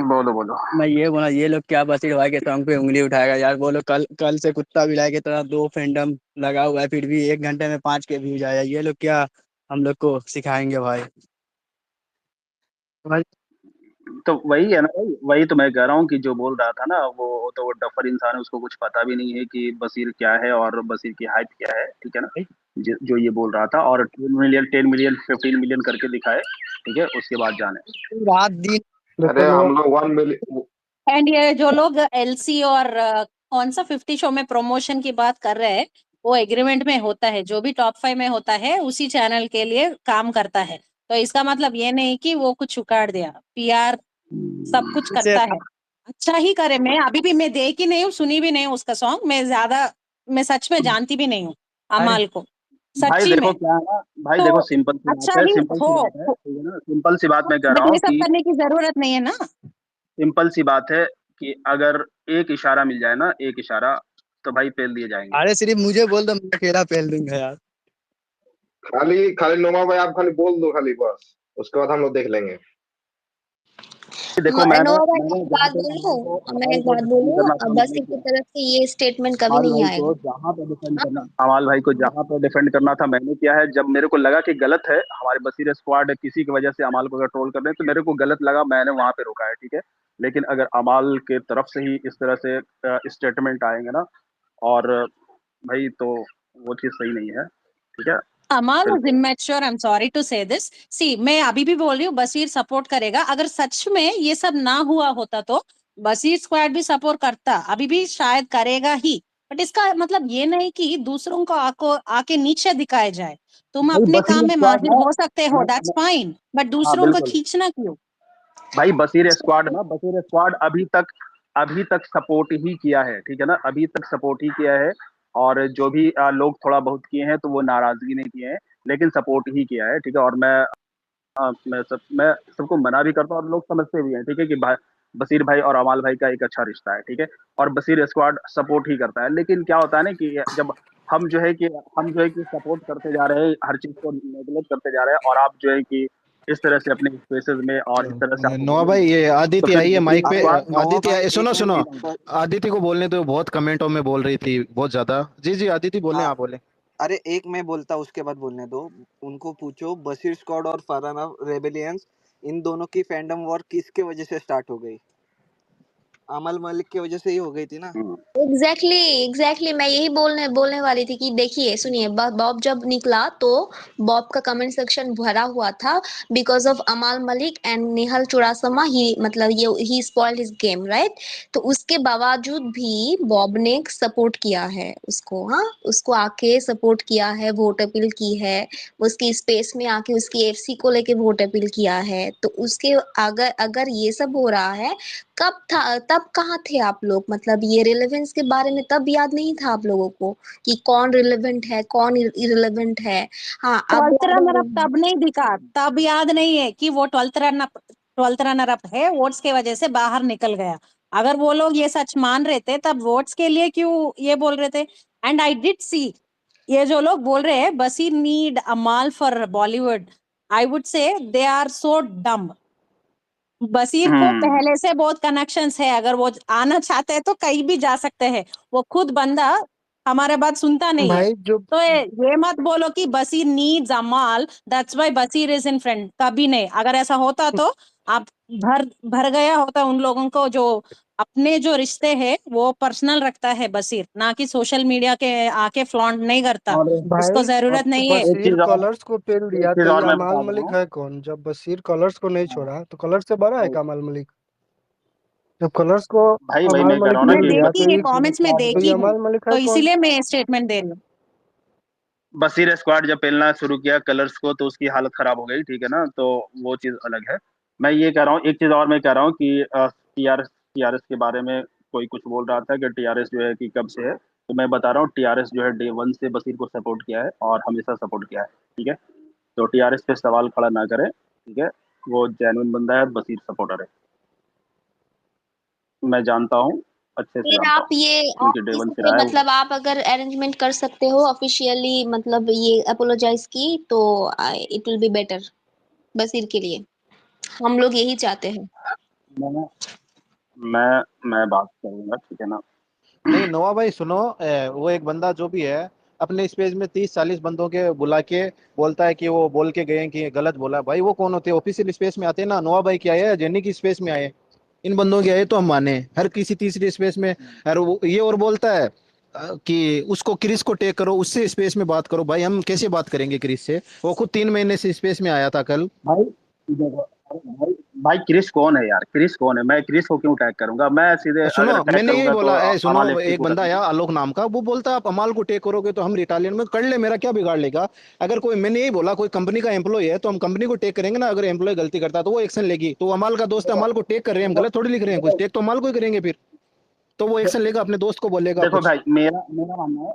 S1: बोलो बोलो।
S7: मैं ये बोला, ये लोग क्या बसीर भाई के सॉन्ग पे उंगली उठाएगा यार। बोलो, कल कल से कुत्ता बिलाई की तरह 2 फैंडम लगा हुआ है, फिर भी 1 घंटे में 5 के व्यूज आया। ये लोग क्या हम लोग को सिखाएंगे भाई? भाई
S1: तो वही है ना भाई, वही तो मैं कह रहा हूँ कि जो बोल रहा था ना, वो तो वो डफर इंसान है, उसको कुछ पता भी नहीं है कि बशीर क्या है और बशीर की हाइप क्या है, ठीक है ना। जो ये बोल रहा था, और 10 मिलियन 10 मिलियन 15 मिलियन करके दिखाए, ठीक है, उसके बाद जाने।
S7: रात दिन
S10: अरे
S7: देखो लो।
S10: हम लोग 1 मिलियन।
S5: एंड ये जो लोग एलसी और कौन सा 50 शो में प्रमोशन की बात कर रहे हैं, वो एग्रीमेंट में होता है, जो भी टॉप 5 में होता है उसी चैनल के लिए काम करता है। तो इसका मतलब ये नहीं कि वो कुछ उखाड़ दिया, पीआर सब कुछ
S7: इसे
S5: करता है। अच्छा ही करे। मैं अभी भी मैं देखी नहीं हूँ, सुनी भी नहीं हूँ उसका सॉन्ग। मैं सच में जानती भी नहीं हूँ
S1: अरे
S5: अमाल को,
S1: भाई
S5: सच्ची
S1: देखो
S5: में।
S1: क्या है ना, भाई
S5: तो
S1: देखो सिंपल सी
S5: अच्छा
S1: बात है,
S5: ही
S1: सिंपल सी बात है,
S5: हो,
S1: ठीक है ना, सिंपल सी बात मैं कह रहा
S5: बट ये
S1: हूँ
S5: सब
S1: कि
S5: करने की जरूरत नहीं है ना।
S1: सिंपल सी बात है कि अगर एक इशारा मिल जाए ना, एक इशारा, तो भाई पेल दिए जाएंगे।
S7: अरे सिर्फ मुझे बोल दो, मैं अकेला पहल दूंगा यार।
S10: खाली खाली नोमा भाई आप खाली बोल दो खाली बस, उसके बाद हम लोग देख लेंगे।
S1: देखो मैंने
S3: नोरा भाई, मैं
S1: मैंने
S3: एक
S1: जहाँ
S3: बात
S1: पे
S3: बोलूं, मैं
S1: अमाल
S3: एक
S1: को
S3: बात
S1: डिफेंड
S3: बोलूं,
S1: करना था मैंने
S3: बसीर की
S1: किया।
S3: तरफ से ये स्टेटमेंट कभी
S1: अमाल
S3: नहीं
S1: भाई को
S3: आएगा।
S1: जहाँ पे डिफेंड
S3: हाँ?
S1: करना अमाल भाई को जहाँ पे डिफेंड करना था मैंने किया है। जब मेरे को लगा कि गलत है, हमारे बसीर स्क्वाड किसी की वजह से अमाल को अगर ट्रोल कर रहे हैं तो मेरे को गलत लगा, मैंने वहां पे रोका है, ठीक है। लेकिन अगर अमाल के तरफ से ही इस तरह से स्टेटमेंट आएंगे ना, और भाई तो वो चीज सही नहीं है, ठीक है।
S5: अमाल इज
S1: बिल्कुल।
S5: Immature, I am sorry to say this. See, मैं अभी भी बोल रही हूँ, बसीर सपोर्ट करेगा। अगर सच में ये सब ना हुआ होता तो बसीर स्क्वाड भी सपोर्ट करता, अभी भी शायद करेगा ही। बट इसका मतलब ये नहीं कि दूसरों को आके नीचे दिखाया जाए। तुम
S1: भाई
S5: अपने काम
S1: बसीर
S5: में
S1: स्क्वाड
S5: माहिर
S1: ना,
S5: हो सकते हो, दैट्स फाइन, बट
S1: हाँ
S5: दूसरों को
S1: बिल्कुल।
S5: खींचना क्यों?
S1: भाई बसीर स्क्वाड अभी तक सपोर्ट ही किया है, ठीक है ना, अभी तक सपोर्ट ही किया है। और जो भी लोग थोड़ा बहुत किए हैं तो वो नाराजगी नहीं किए हैं, लेकिन सपोर्ट ही किया है, ठीक है। और मैं सबको मना भी करता हूँ और लोग समझते भी हैं, ठीक है, कि भाई बसीर भाई और अमाल भाई का एक अच्छा रिश्ता है, ठीक है। और बसीर स्क्वाड सपोर्ट ही करता है। लेकिन क्या होता है ना कि जब हम जो है कि सपोर्ट करते जा रहे हैं, हर चीज को नेगलेक्ट करते जा रहे हैं, और आप जो है कि इस तरह से अपने स्पेसेस में और इस तरह से आप
S4: नोआ
S1: बोलेंगे,
S4: भाई, ये
S1: तो
S4: आदित्य
S1: फिर
S4: आई है
S1: बसीर
S4: माइक पे।
S9: अरे
S1: स्क्वाड
S9: नोआ
S4: आदित्य
S9: भाई
S4: सुनो
S9: एक
S4: सुनो,
S9: मिनट सर।
S4: आदित्य को बोलने तो बहुत कमेंटों में बोल रही थी बहुत ज्यादा। जी जी आदित्य बोले,
S9: हाँ,
S4: आप बोले।
S9: अरे एक मैं बोलता उसके बाद बोलने दो। उनको पूछो बशीर स्क्वाड और फरहाना रेबेलियंस, इन दोनों की फैंडम वॉर किसके वजह से स्टार्ट हो गई? अमल मलिक की वजह से ही हो गई थी ना।
S3: एग्जैक्टली मैं यही बोलने बोलने वाली थी कि देखिए सुनिए, बॉब जब निकला तो बॉब का कमेंट सेक्शन भरा हुआ था बिकॉज ऑफ अमाल मलिक एंड नेहल चुरासमा। ही मतलब ये ही स्पॉइल्ड हिज गेम, राइट? तो उसके बावजूद भी बॉब ने सपोर्ट किया है उसको। हाँ, उसको आके सपोर्ट किया है, वोट अपील की है, उसकी स्पेस में आके उसकी एफसी को लेके वोट अपील किया है। तो उसके अगर अगर ये सब हो रहा है, कब था, तब कहाँ थे आप लोग? मतलब ये रिलेवेंस के बारे में तब याद नहीं था आप लोगों को कि कौन रिलेवेंट है, कौन इरिलेवेंट है? हाँ, अब
S5: 12th
S3: याद आ
S5: रनर अप
S3: रही
S5: तब नहीं दिखा, तब याद नहीं है कि वो 12th रनर अप है, वोट्स के वजह से बाहर निकल गया। अगर वो लोग ये सच मान रहे थे तब वोट्स के लिए क्यों ये बोल रहे थे? एंड आई डिड सी, ये जो लोग बोल रहे हैं Baseer need Amaal for Bollywood, I would say they are so डम। बसीर को
S1: हम्म।
S5: पहले से बहुत कनेक्शंस है, अगर वो आना चाहते हैं तो कहीं भी जा सकते हैं। वो खुद बंदा हमारे बात सुनता नहीं है।
S6: भाई जो
S5: तो ये मत बोलो कि Baseer needs Amaal, that's why Baseer is in front, कभी नहीं। अगर ऐसा होता तो आप भर भर गया होता उन लोगों को जो अपने जो रिश्ते हैं वो पर्सनल रखता है बसीर, ना कि सोशल मीडिया के आके फ्लॉन्ट नहीं करता।
S1: और
S5: उसको
S6: भाई
S1: और
S5: जरूरत
S6: तो
S5: नहीं है।
S1: एक
S6: बशीर
S1: चीज और
S6: कलर्स को पेल
S1: एक
S6: दिया
S1: चीज
S6: तो ये
S1: और मैं
S6: अमाल
S1: बता दे रहा
S6: मलिक
S1: हूँ।
S6: है कौन? जब बशीर कलर्स को नहीं
S1: हाँ,
S6: छोड़ा तो कलर्स से बड़ा है
S1: भाई
S6: का अमाल मलिक? जब कलर्स को
S1: भाई वही
S6: अमाल
S1: मैं कह
S6: मलिक
S1: रहा हूँ ना
S6: पेल
S5: मैं
S1: कि
S6: दिया
S5: देखी
S6: तो
S5: है,
S6: ये
S1: बसीर
S5: कमेंट्स में
S1: स्क्वाड
S6: तो ये
S5: देखी हूँ,
S6: अमाल मलिक है
S5: तो
S6: कौन?
S5: इसीलिए मैं स्टेटमेंट दे रही हूँ।
S1: बसीर स्क्वाड जब पेलना शुरू किया कलर्स को तो उसकी हालत खराब हो गई, ठीक है ना, तो वो चीज अलग है। मैं ये कह रहा हूँ, एक चीज और मैं कह रहा हूँ कि टीआरएस के बारे में कोई कुछ बोल रहा था कि टीआरएस जो है कि कब से है, तो मैं बता रहा हूँ टीआरएस जो है डे वन से बसीर को सपोर्ट किया है और हमेशा सपोर्ट किया है, ठीक है। तो टीआरएस पे सवाल खड़ा ना करें, ठीक है। वो जेन्युइन बंदा है, बसीर सपोर्टर है, मैं जानता हूँ, अच्छे से
S3: फिर
S1: जानता हूँ,
S3: आप
S1: क्योंकि डे वन से
S3: इसके
S1: रहा है वो।
S3: मतलब आप अगर अरेंजमेंट कर सकते हो ऑफिशियली, मतलब ये अपोलोजाइज की, तो इट विल बी बेटर बसीर के लिए। हम लोग यही चाहते हैं।
S1: मैं मैं बात करूंगा, ठीक है ना।
S4: नहीं नोआ भाई सुनो, वो एक बंदा जो भी है अपने स्पेस में 30-40 बंदों के बुला के बोलता है कि वो बोल के गए हैं कि ये गलत बोला। भाई वो कौन होते हैं? ऑफिशियल स्पेस में आते हैं ना। नोआ भाई क्या है, जेनी की स्पेस में आए, इन बंदों के आए तो हम माने। हर किसी तीसरी स्पेस में और वो ये और बोलता है कि उसको क्रिस को टेक करो, उससे स्पेस में बात करो। भाई हम कैसे बात करेंगे क्रिस से? वो खुद 3 महीने से स्पेस में आया था कल।
S1: भाई देखो, भाई भाई क्रिस कौन है यार? क्रिस कौन है? मैं क्रिस को क्यों टैग करूंगा? मैं सीधे
S4: सुनो,
S1: अगर टैग
S4: मैंने यही
S1: करूंगा तो
S4: बोला, सुनो,
S1: अमाल एफसी
S4: एक
S1: को कर
S4: बंदा आया
S1: दूंगा।
S4: आलोक नाम का, वो बोलता है आप अमाल को टेक करोगे तो हम रिटालियन में कर ले, मेरा क्या बिगाड़ लेगा? अगर कोई, मैंने यही बोला, कोई कंपनी का एम्प्लॉय है तो हम कंपनी को टेक करेंगे ना, अगर एम्प्लॉय गलती करता है तो वो एक्शन लेगी। तो अमाल का दोस्त है,
S1: देखो
S4: अमाल को टेक कर रहे हैं, हम
S1: देखो
S4: गलत थोड़ी लिख रहे हैं कुछ,
S1: देखो
S4: टेक तो अमाल को ही करेंगे फिर। तो वो एक्शन लेगा, अपने दोस्त को बोलेगा
S1: देखो
S4: कुछ।
S1: भाई,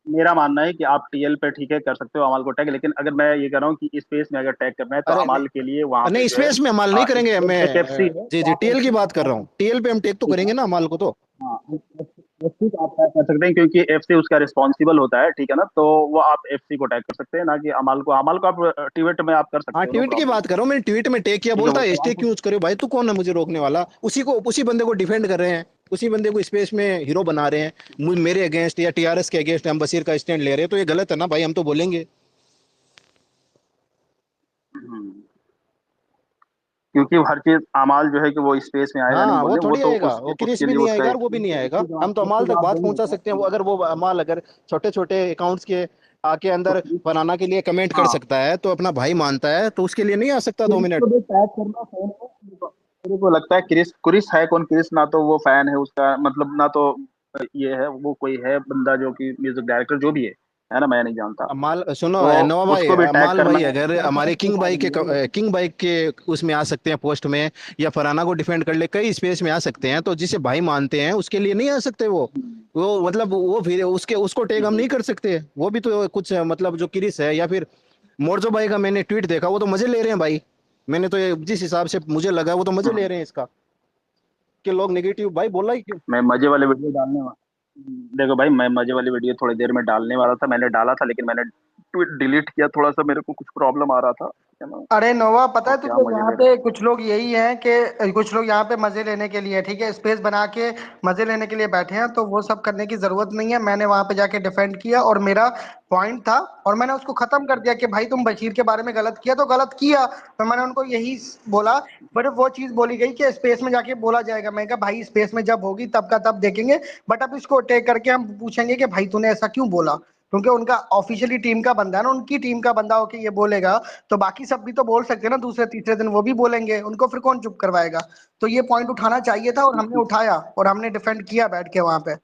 S1: मेरा मानना है कि आप टीएल पे ठीक है कर सकते हो अमाल को टैग, लेकिन अगर मैं ये कह रहा हूँ कि स्पेस में अगर टैग करना है तो
S4: अरे
S1: अमाल के लिए वहां पे
S4: नहीं,
S1: जो है
S4: स्पेस में अमाल नहीं करेंगे,
S1: एक एफसी
S4: मैं
S1: है,
S4: जी
S1: तो
S4: जी
S1: आप
S4: टीएल की
S1: एफसी
S4: बात कर रहा हूँ, टीएल पे हम टेक तो
S1: ठीक है।
S4: करेंगे ना अमाल को तो।
S1: हाँ, एफसी को आप टैग कर सकते हैं क्योंकि एफसी उसका रिस्पॉन्सिबल होता है, ठीक है ना? तो वो आप एफसी को टैग कर सकते हैं, ना कि अमाल को आप ट्वीट में आप कर
S4: हाँ,
S1: सकते हो, नो
S4: ट्वीट की
S1: प्रॉब्लम।
S4: बात करो, मैंने ट्वीट में टेक किया,
S1: ठीक है,
S4: बोलता
S1: वो
S4: है
S1: सवाल
S4: स्टेक क्यों करे भाई, तू कौन है मुझे रोकने वाला? उसी बंदे को डिफेंड कर रहे हैं, उसी बंदे को स्पेस में हीरो बना रहे हैं, मेरे अगेंस्ट या टीआरएस के अगेंस्ट हम बशीर का स्टैंड ले रहे हैं, तो ये गलत है ना भाई, हम तो बोलेंगे।
S1: हम्म, क्योंकि हर चीज अमाल जो है कि वो स्पेस में आएगा नहीं
S4: हाँ, वो
S1: बोलने, वो
S4: थोड़ी
S1: तो
S4: आएगा, वो क्रिस
S1: उसके
S4: भी
S1: लिए
S4: नहीं
S1: उसका
S4: आएगा और वो भी नहीं आएगा, हम तो
S1: एक
S4: अमाल
S1: चीज
S4: तक
S1: आप
S4: बात
S1: बोल
S4: पहुंचा
S1: रहे
S4: सकते हैं।
S1: थे,
S4: वो अगर वो अमाल अगर छोटे छोटे अकाउंट्स के आके अंदर बनाना के लिए कमेंट कर
S1: हाँ,
S4: सकता है, तो अपना भाई मानता है, तो उसके लिए नहीं आ सकता दो
S1: क्रिस
S4: मिनट
S1: को भी टैग करना फैन है। मेरे को लगता है क्रिस क्रिस है कौन? क्रिस ना तो वो फैन है उसका, मतलब ना तो ये है, वो कोई है बंदा जो कि म्यूजिक डायरेक्टर जो भी है ना, मैं नहीं जानता।
S4: अमाल, सुनो
S1: तो
S4: नवा भाई,
S1: उसको भी टैग
S4: अमाल
S1: करना
S4: भाई
S1: है,
S4: अगर
S1: मेरे ख्याल
S4: हमारे
S1: से कोई प्रॉब्लम नहीं है, लेकिन
S4: किंग बाइक के उसमें आ सकते हैं पोस्ट में, या फराना को डिफेंड कर ले, कई स्पेस में आ सकते हैं, तो जिसे भाई मानते हैं उसके लिए नहीं आ सकते वो मतलब वो फिर उसके उसको टैग हम नहीं कर सकते। वो भी तो कुछ मतलब जो क्रिस है या फिर मोर्जो भाई का मैंने ट्वीट देखा, वो तो मजे ले रहे हैं भाई। मैंने तो जिस हिसाब से मुझे लगा, वो तो मजे ले रहे हैं इसका, कि लोग नेगेटिव भाई बोला ही क्यों।
S1: मैं मजे वाले वीडियो डालने वाला। देखो भाई, मैं मजे वाली वीडियो थोड़ी देर में डालने वाला था, मैंने डाला था लेकिन मैंने ट्वीट डिलीट किया, थोड़ा सा मेरे को कुछ प्रॉब्लम आ रहा था, ठीक है ना?
S11: अरे नोवा, पता
S1: तो
S11: है
S1: क्या
S11: तुझे,
S1: मजे
S11: यहाँ
S1: ले रहे
S11: पे कुछ लोग यही हैं कि कुछ लोग यहाँ पे मजे लेने के लिए, ठीक है, स्पेस बना के मजे लेने के लिए बैठे हैं, तो वो सब करने की जरूरत नहीं है। मैंने वहां पे जाके डिफेंड किया और मेरा पॉइंट था, और मैंने उसको खत्म कर दिया कि भाई तुम बशीर के बारे में गलत किया तो गलत किया, तो मैंने उनको यही बोला। बट वो चीज बोली गई कि स्पेस में जाके बोला जाएगा। मैं कहा भाई स्पेस में जब होगी तब का तब देखेंगे, बट अब इसको टेक करके हम पूछेंगे कि भाई तूने ऐसा क्यों बोला, क्योंकि उनका ऑफिशियली टीम का बंदा है ना, उनकी टीम का बंदा होके ये बोलेगा, तो बाकी सब भी तो बोल सकते हैं ना, दूसरे तीसरे दिन वो भी बोलेंगे, उनको फिर कौन चुप करवाएगा? तो ये पॉइंट उठाना चाहिए था और हमने
S1: हैं।
S11: उठाया और हमने डिफेंड किया बैठ के वहां पे।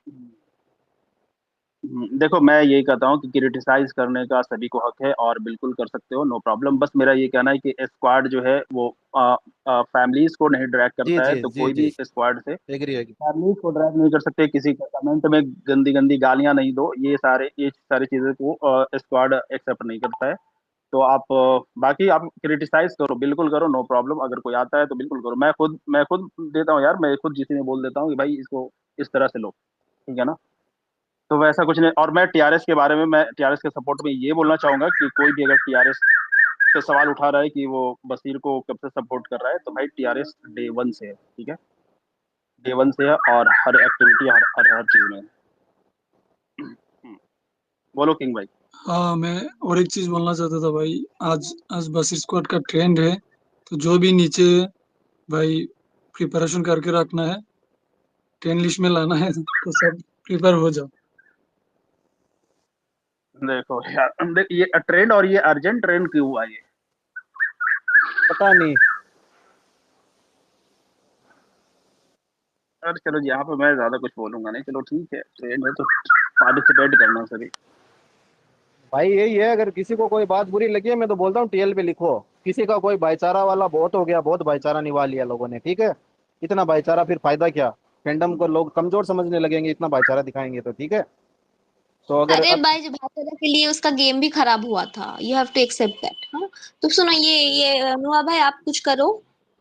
S1: देखो, मैं यही कहता हूँ कि क्रिटिसाइज करने का सभी को हक है और बिल्कुल कर सकते हो, नो प्रॉब्लम। बस मेरा ये कहना है कि स्क्वाड जो है वो फैमिलीज को नहीं ड्रैग
S4: जी
S1: करता है,
S4: जी
S1: तो
S4: जी
S1: कोई
S4: जी,
S1: भी स्क्वाड से
S4: एग्री एग्री।
S1: फैमिलीज को ड्रैग नहीं कर सकते, किसी के कमेंट में गंदी गंदी गालियां नहीं दो, ये सारी चीजें को स्क्वाड एक्सेप्ट नहीं करता है। तो आप बाकी आप क्रिटिसाइज करो, बिल्कुल करो, नो प्रॉब्लम। अगर कोई आता है तो बिल्कुल करो, मैं खुद देता हूँ यार, मैं खुद जिसे में बोल देता हूँ कि भाई इसको इस तरह से लो, ठीक है ना? तो वैसा कुछ नहीं। और मैं टीआरएस के बारे में, मैं टीआरएस के सपोर्ट में ये बोलना चाहूंगा कि कोई भी अगर टीआरएस पे सवाल उठा रहा है कि वो बशीर को कब से सपोर्ट कर रहा है, तो भाई टीआरएस डे वन से है, ठीक है? डे वन से है और हर एक्टिविटी, हर चीज में। बोलो किंग भाई।
S6: हाँ, मैं और एक चीज बोलना चाहता था भाई। आज आज बस स्क्वाड का ट्रेंड है, तो जो भी नीचे भाई प्रिपरेशन करके रखना है, ट्रेन लिस्ट में लाना है तो सब प्रिपेयर हो जाओ।
S1: देखो यार, देख ये ट्रेंड, और ये अर्जेंट ट्रेंड क्यों हुआ ये?
S4: पता नहीं।
S1: अरे चलो, यहाँ पे मैं ज्यादा कुछ बोलूंगा नहीं, चलो ठीक है, ट्रेंड है तो पार्टिसिपेट करना सभी।
S4: भाई यही है, अगर किसी को कोई बात बुरी लगी है, मैं तो बोलता हूँ टीएल पे लिखो, किसी का कोई भाईचारा वाला बहुत हो गया, बहुत भाईचारा निभा लिया लोगों ने, ठीक है? इतना भाईचारा फिर फायदा क्या? फैंडम को लोग कमजोर समझने लगेंगे, इतना भाईचारा दिखाएंगे तो, ठीक है? तो अगर
S3: अरे भाई, जो भारत के लिए उसका गेम भी खराब हुआ था, you have to accept that. हाँ, तो सुनो, ये अनुआ भाई, आप कुछ करो।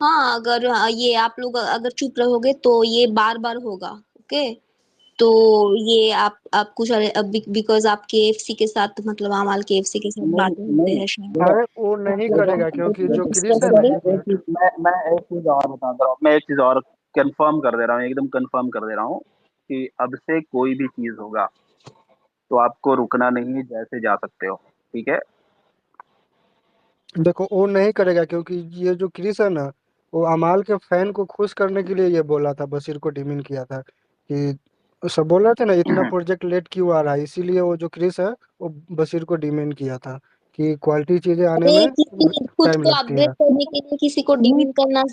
S3: हाँ, अगर ये आप लोग अगर चुप रहोगे तो ये बार बार होगा। ओके, तो ये आप कुछ, बिकॉज आप केएफसी के साथ, मतलब अमाल केएफसी के साथ
S1: नहीं
S3: बातें होते
S1: नहीं
S3: हैं शायद।
S1: देखो
S11: अरे वो नहीं
S1: देखो
S11: करेगा, क्योंकि जो क्रिस
S3: डिस्कस
S11: है ना,
S3: करें।
S11: एक
S1: एक
S11: मिनट।
S1: चीज मैं एक चीज और बता दे रहा हूँ, मैं एक चीज और कंफर्म कर दे रहा हूँ, एकदम कंफर्म कर दे रहा हूँ कि अब से कोई भी चीज होगा तो आपको रुकना नहीं है, जैसे जा सकते हो, ठीक है?
S11: देखो वो नहीं करेगा, क्योंकि ये जो क्रिस है ना, वो अमाल के फैन को खुश करने के लिए ये बोला था, बशीर को डिमीन किया था कि सब बोल रहे थे ना इतना प्रोजेक्ट लेट क्यों आ रहा है, इसीलिए वो जो क्रिस है वो बशीर को डिमीन किया था कि क्वालिटी चीजें आने
S3: अरे
S11: में
S3: किसी खुद
S11: टाइम
S3: को
S11: लगती
S3: अपडेट
S11: है।
S3: करने के लिए किसी को
S5: नहीं,
S3: डिमीट करना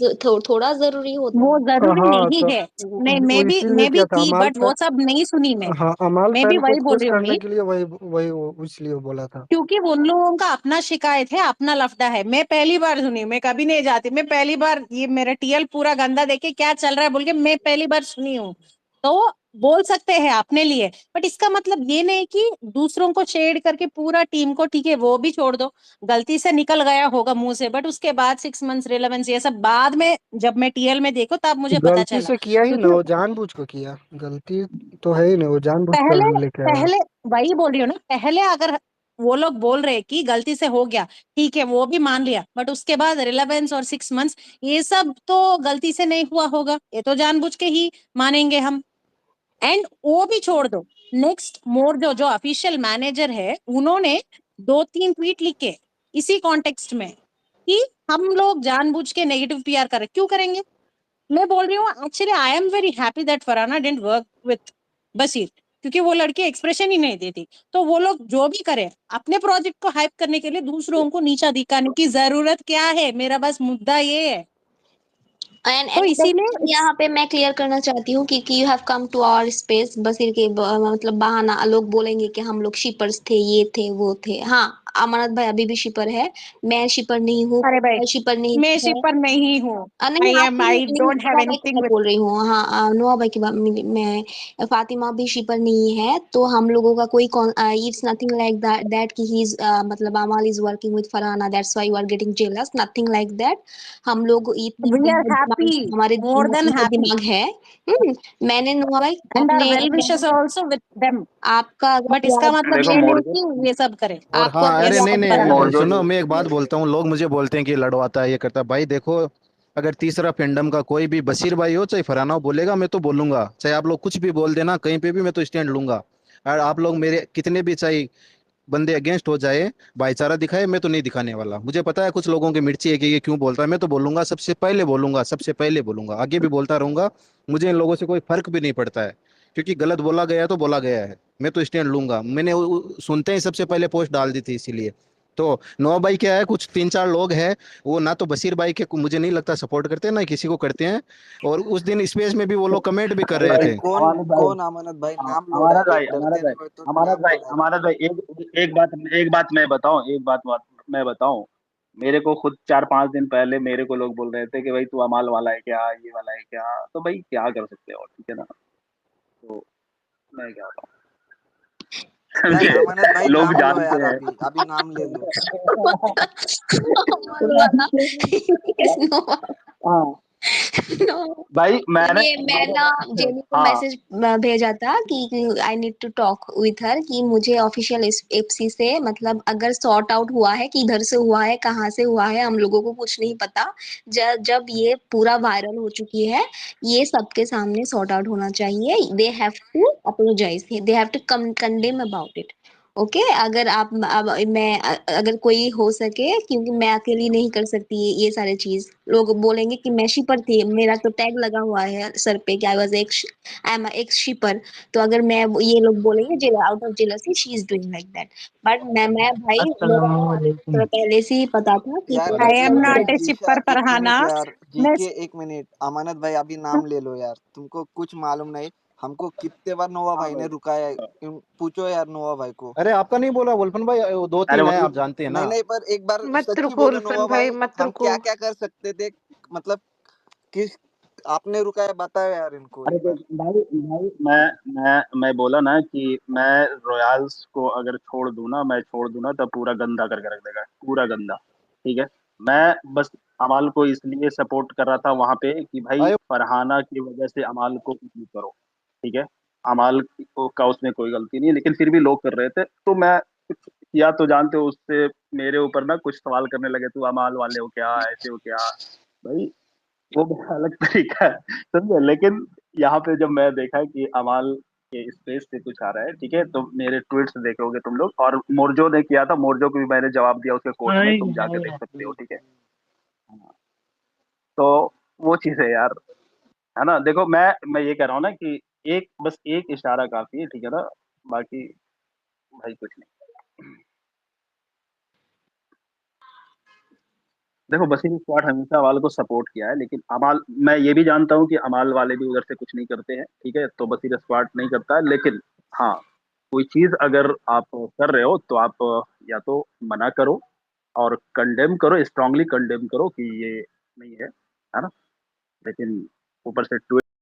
S3: थोड़ा जरूरी होता
S5: वो
S3: है।
S5: जरूरी
S11: हाँ
S5: नहीं
S11: तो
S5: है। नहीं,
S11: वो इसीलिए
S5: मैं भी
S11: क्या था,
S5: थी, बट वो सब नहीं सुनी मैं।
S11: हाँ अमाल
S5: मैं भी
S11: फैन को
S5: वही बोल
S11: खुश
S5: रही हूँ
S11: करने
S5: अभी,
S11: के लिए वही वही इसलिए बोला था।
S5: क्योंकि उन लोगों का अपना शिकायत है, अपना लफड़ा है। मैं पहली बार सुनी, मैं कभी नहीं जाती, मैं पहली बार, ये मेरा टीएल पूरा गंदा देखे क्या चल रहा है बोल के मैं पहली बार सुनी हूँ। तो बोल सकते हैं अपने लिए, बट इसका मतलब ये नहीं कि दूसरों को शेड करके पूरा टीम को, ठीक है वो भी छोड़ दो, गलती से निकल गया होगा मुंह से, बट उसके बाद 6 मंथ्स रिलेवेंस ये सब बाद में जब मैं टीएल में देखो तब मुझे पता
S11: गलती
S5: चला।
S11: से किया ही ना,
S5: क्योंकि
S11: वो जानबूझ को किया, गलती तो है ही नहीं, वो जानबूझ
S5: पहले
S11: कर लेके आया।
S5: पहले वही बोल रही हूँ ना, पहले अगर वो लोग बोल रहे कि गलती से हो गया, ठीक है वो भी मान लिया, बट उसके बाद रिलेवेंस और 6 मंथ्स ये सब तो गलती से नहीं हुआ होगा, ये तो जानबूझ के ही मानेंगे हम। एंड वो भी छोड़ दो, नेक्स्ट मोरजो जो ऑफिशियल मैनेजर है, उन्होंने 2-3 ट्वीट लिखे इसी कॉन्टेक्स्ट में कि हम लोग जानबूझ के नेगेटिव पीआर कर रहे, क्यों करेंगे? मैं बोल रही हूँ actually I am very happy that Farhana didn't work with Bashir, क्योंकि वो लड़की एक्सप्रेशन ही नहीं देती। तो वो लोग जो भी करें अपने प्रोजेक्ट को हाइप करने के लिए दूसरों को नीचा दिखाने की जरूरत क्या है, मेरा बस मुद्दा ये है। तो इसीलिए
S3: यहाँ पे मैं क्लियर करना चाहती हूँ कि you have come to our space. Basir के मतलब बहाना लोग बोलेंगे कि हम लोग शिपर्स थे, ये थे वो थे। हाँ अमानत भाई अभी भी शिपर है, मैं शिपर नहीं हूँ,
S5: अरे भाई
S3: शिपर नहीं
S5: मैं
S3: है।
S5: शिपर नहीं हूँ,
S3: नहीं आपकी
S5: आई
S3: नहीं,
S5: डोंट हैव
S3: नोआ भाई की
S5: एनीथिंग
S3: बात
S5: विथ।
S3: बोल रही हूँ। हाँ नोआ भाई की बात मैं फातिमा भी शिपर नहीं है, तो हम लोगों का कोई इट्स नथिंग लाइक दैट कि ही इज मतलब Amaal is working with Farhana that's why you are getting jealous, nothing like that. हम लोग इतना
S5: वी आर
S3: गंदा दिमाग
S5: हैप्पी,
S3: हमारे
S5: मोर देन
S3: इनका
S5: हैप्पी,
S3: दिमाग है। मैंने नोआ भाई
S5: एंड आर
S3: अपने
S5: वेल विशेस
S3: मैंने
S5: आल्सो विद देम,
S3: आपका
S5: बट
S3: अगर
S5: इसका
S3: याद
S5: मतलब
S1: देखो
S5: ये नहीं
S1: मोर्जो
S5: कि ये सब करे,
S4: और
S3: आपको
S4: हाँ,
S3: अगर
S5: ये
S4: अरे नहीं
S5: सब
S3: याद
S5: बराबर
S4: नहीं,
S5: नहीं।
S1: मोर्जो
S4: सुनो मैं एक बात बोलता हूँ, लोग मुझे बोलते हैं कि लड़वाता है, ये करता है। भाई देखो, अगर तीसरा फिंडम का कोई भी बशीर भाई हो चाहे फरहाना हो बोलेगा, मैं तो बोलूंगा, चाहे आप लोग कुछ भी बोल देना कहीं पे भी, मैं तो स्टैंड लूंगा। और आप लोग मेरे कितने भी चाहे बंदे अगेंस्ट हो जाए, भाईचारा दिखाए, मैं तो नहीं दिखाने वाला। मुझे पता है कुछ लोगों की मिर्ची है कि ये क्यों बोलता है, मैं तो बोलूंगा, सबसे पहले बोलूंगा, सबसे पहले बोलूंगा, आगे भी बोलता रहूंगा। मुझे इन लोगों से कोई फर्क भी नहीं पड़ता है, क्योंकि गलत बोला गया है तो बोला गया है, मैं तो स्टैंड लूंगा। मैंने सुनते ही सबसे पहले पोस्ट डाल दी थी इसीलिए। तो नौ भाई क्या है, कुछ 3-4 लोग हैं, वो ना तो बशीर भाई के मुझे नहीं लगता सपोर्ट करते हैं, ना किसी को करते हैं। और उस दिन स्पेस में भी वो लोग कमेंट भी कर रहे
S9: भाई
S4: थे।
S9: कौन
S1: अमानत भाई,
S9: कौन अमानत भाई नाम लो
S1: अमानत भाई,
S9: डायरेक्ट,
S1: अमानत
S9: डरते
S1: भाई,
S9: नहीं हो तो
S1: अमानत
S9: नाम
S1: भाई,
S9: लो डायरेक्ट।
S1: अमानत भाई, एक बात मैं बताऊं, एक बात मैं बताऊं। मेरे को खुद 4-5 दिन पहले मेरे को लोग बोल रहे थे कि भाई तू अमाल वाला है क्या, ये वाला है क्या। तो भाई क्या कर सकते हो, ठीक है ना। तो मैं क्या बताऊं।
S9: यार
S1: समझे,
S9: अमानत भाई
S1: लोग
S9: नाम लो
S1: जानते
S9: यार,
S1: हैं।
S9: अभी अभी नाम ले लो।
S3: अमाल वाला Yes, no,
S1: हाँ
S3: no.
S1: भाई, मैंने
S3: ये मैं ना जेनी को
S1: हाँ
S3: मैसेज भेजा था कि I need to talk with her, कि मुझे ऑफिशियल एफसी से मतलब अगर सॉर्ट आउट हुआ है कि इधर से हुआ है, कहाँ से हुआ है, हम लोगों को कुछ नहीं पता। जब ये पूरा वायरल हो चुकी है, ये सबके सामने सॉर्ट आउट होना चाहिए। They have to apologise, they have to condemn about it. Okay अगर आप अब मैं अगर कोई हो सके, क्योंकि मैं अकेली नहीं कर सकती ये सारे चीज। लोग बोलेंगे कि मैं शिपर थी, मेरा तो टैग लगा हुआ है सर पे कि आई एम एक्स शिपर। तो अगर मैं ये लोग बोलेंगे out of jealousy she is doing like that. But मैं भाई मेरा तो पहले से ही पता था कि
S9: यार
S3: मेरा
S5: I am
S3: twelfth
S5: not a
S9: geisha
S5: शिपर
S9: एक
S5: फरहाना।
S9: मिनट यार,
S5: मैं
S9: जीके एक मिनट, अमानत भाई अभी नाम ले लो यार, तुमको कुछ मालूम नहीं। हमको कितने बार नोवा
S1: हाँ
S9: भाई
S1: भाई,
S9: ने रुकाया है, पूछो यार नोवा भाई को।
S4: अरे आपका नहीं बोला वुल्फन भाई, वो दो
S1: अरे
S4: तीन है,
S1: वही,
S4: आप जानते हैं ना।
S9: नहीं नहीं, पर एक बार
S2: मत
S9: सच्ची
S2: रुको
S9: बोलो
S2: उल्फन
S9: नोवा
S2: भाई,
S9: भाई,
S2: मत
S9: हम
S2: रुको।
S9: क्या क्या कर सकते थे, मतलब किस आपने रुकाया, बताओ यार इनको
S1: अरे
S9: एक
S1: तो
S9: बार।
S1: भाई मैं बोला ना कि मैं रॉयल्स को अगर छोड़ दूं ना, मैं छोड़ दूं ना, तब पूरा गंदा करके रख देगा, पूरा गंदा। ठीक है। मैं बस अमाल को इसलिए सपोर्ट कर रहा था वहां पे कि भाई
S4: भाई
S1: फरहाना की वजह से अमाल को कुछ नहीं करो। ठीक है। अमाल का उसमें कोई गलती नहीं है, लेकिन फिर भी लोग कर रहे थे, तो मैं कुछ किया। तो जानते हो, उससे मेरे ऊपर ना कुछ सवाल करने लगे, तू अमाल वाले हो क्या, ऐसे हो क्या। भाई वो मेरा अलग तरीका है, समझे। लेकिन यहाँ पे जब मैं देखा कि अमाल के स्पेस से कुछ आ रहा है, ठीक है, तो मेरे ट्वीट्स देखोगे तुम लोग, और मोर्जो ने किया था, मोर्जो को भी मैंने जवाब दिया उसके कोर्ट में, तुम जाके देख सकते हो, ठीक है। तो वो चीज है यार, है ना। देखो मैं ये कह रहा हूँ ना कि बस एक इशारा काफी है, ठीक है ना। बाकी भाई कुछ नहीं। देखो बसीर स्क्वाड हमेशा अमाल को सपोर्ट किया है, लेकिन अमाल, मैं ये भी जानता हूँ कि अमाल वाले भी उधर से कुछ नहीं करते हैं, ठीक है, तो बसीर स्क्वाड नहीं करता है, लेकिन हाँ, कोई चीज अगर आप कर रहे हो तो आप या तो मना करो और कंडेम करो, स्ट्रांगली कंडेम करो कि ये नहीं है ना, लेकिन ऊपर से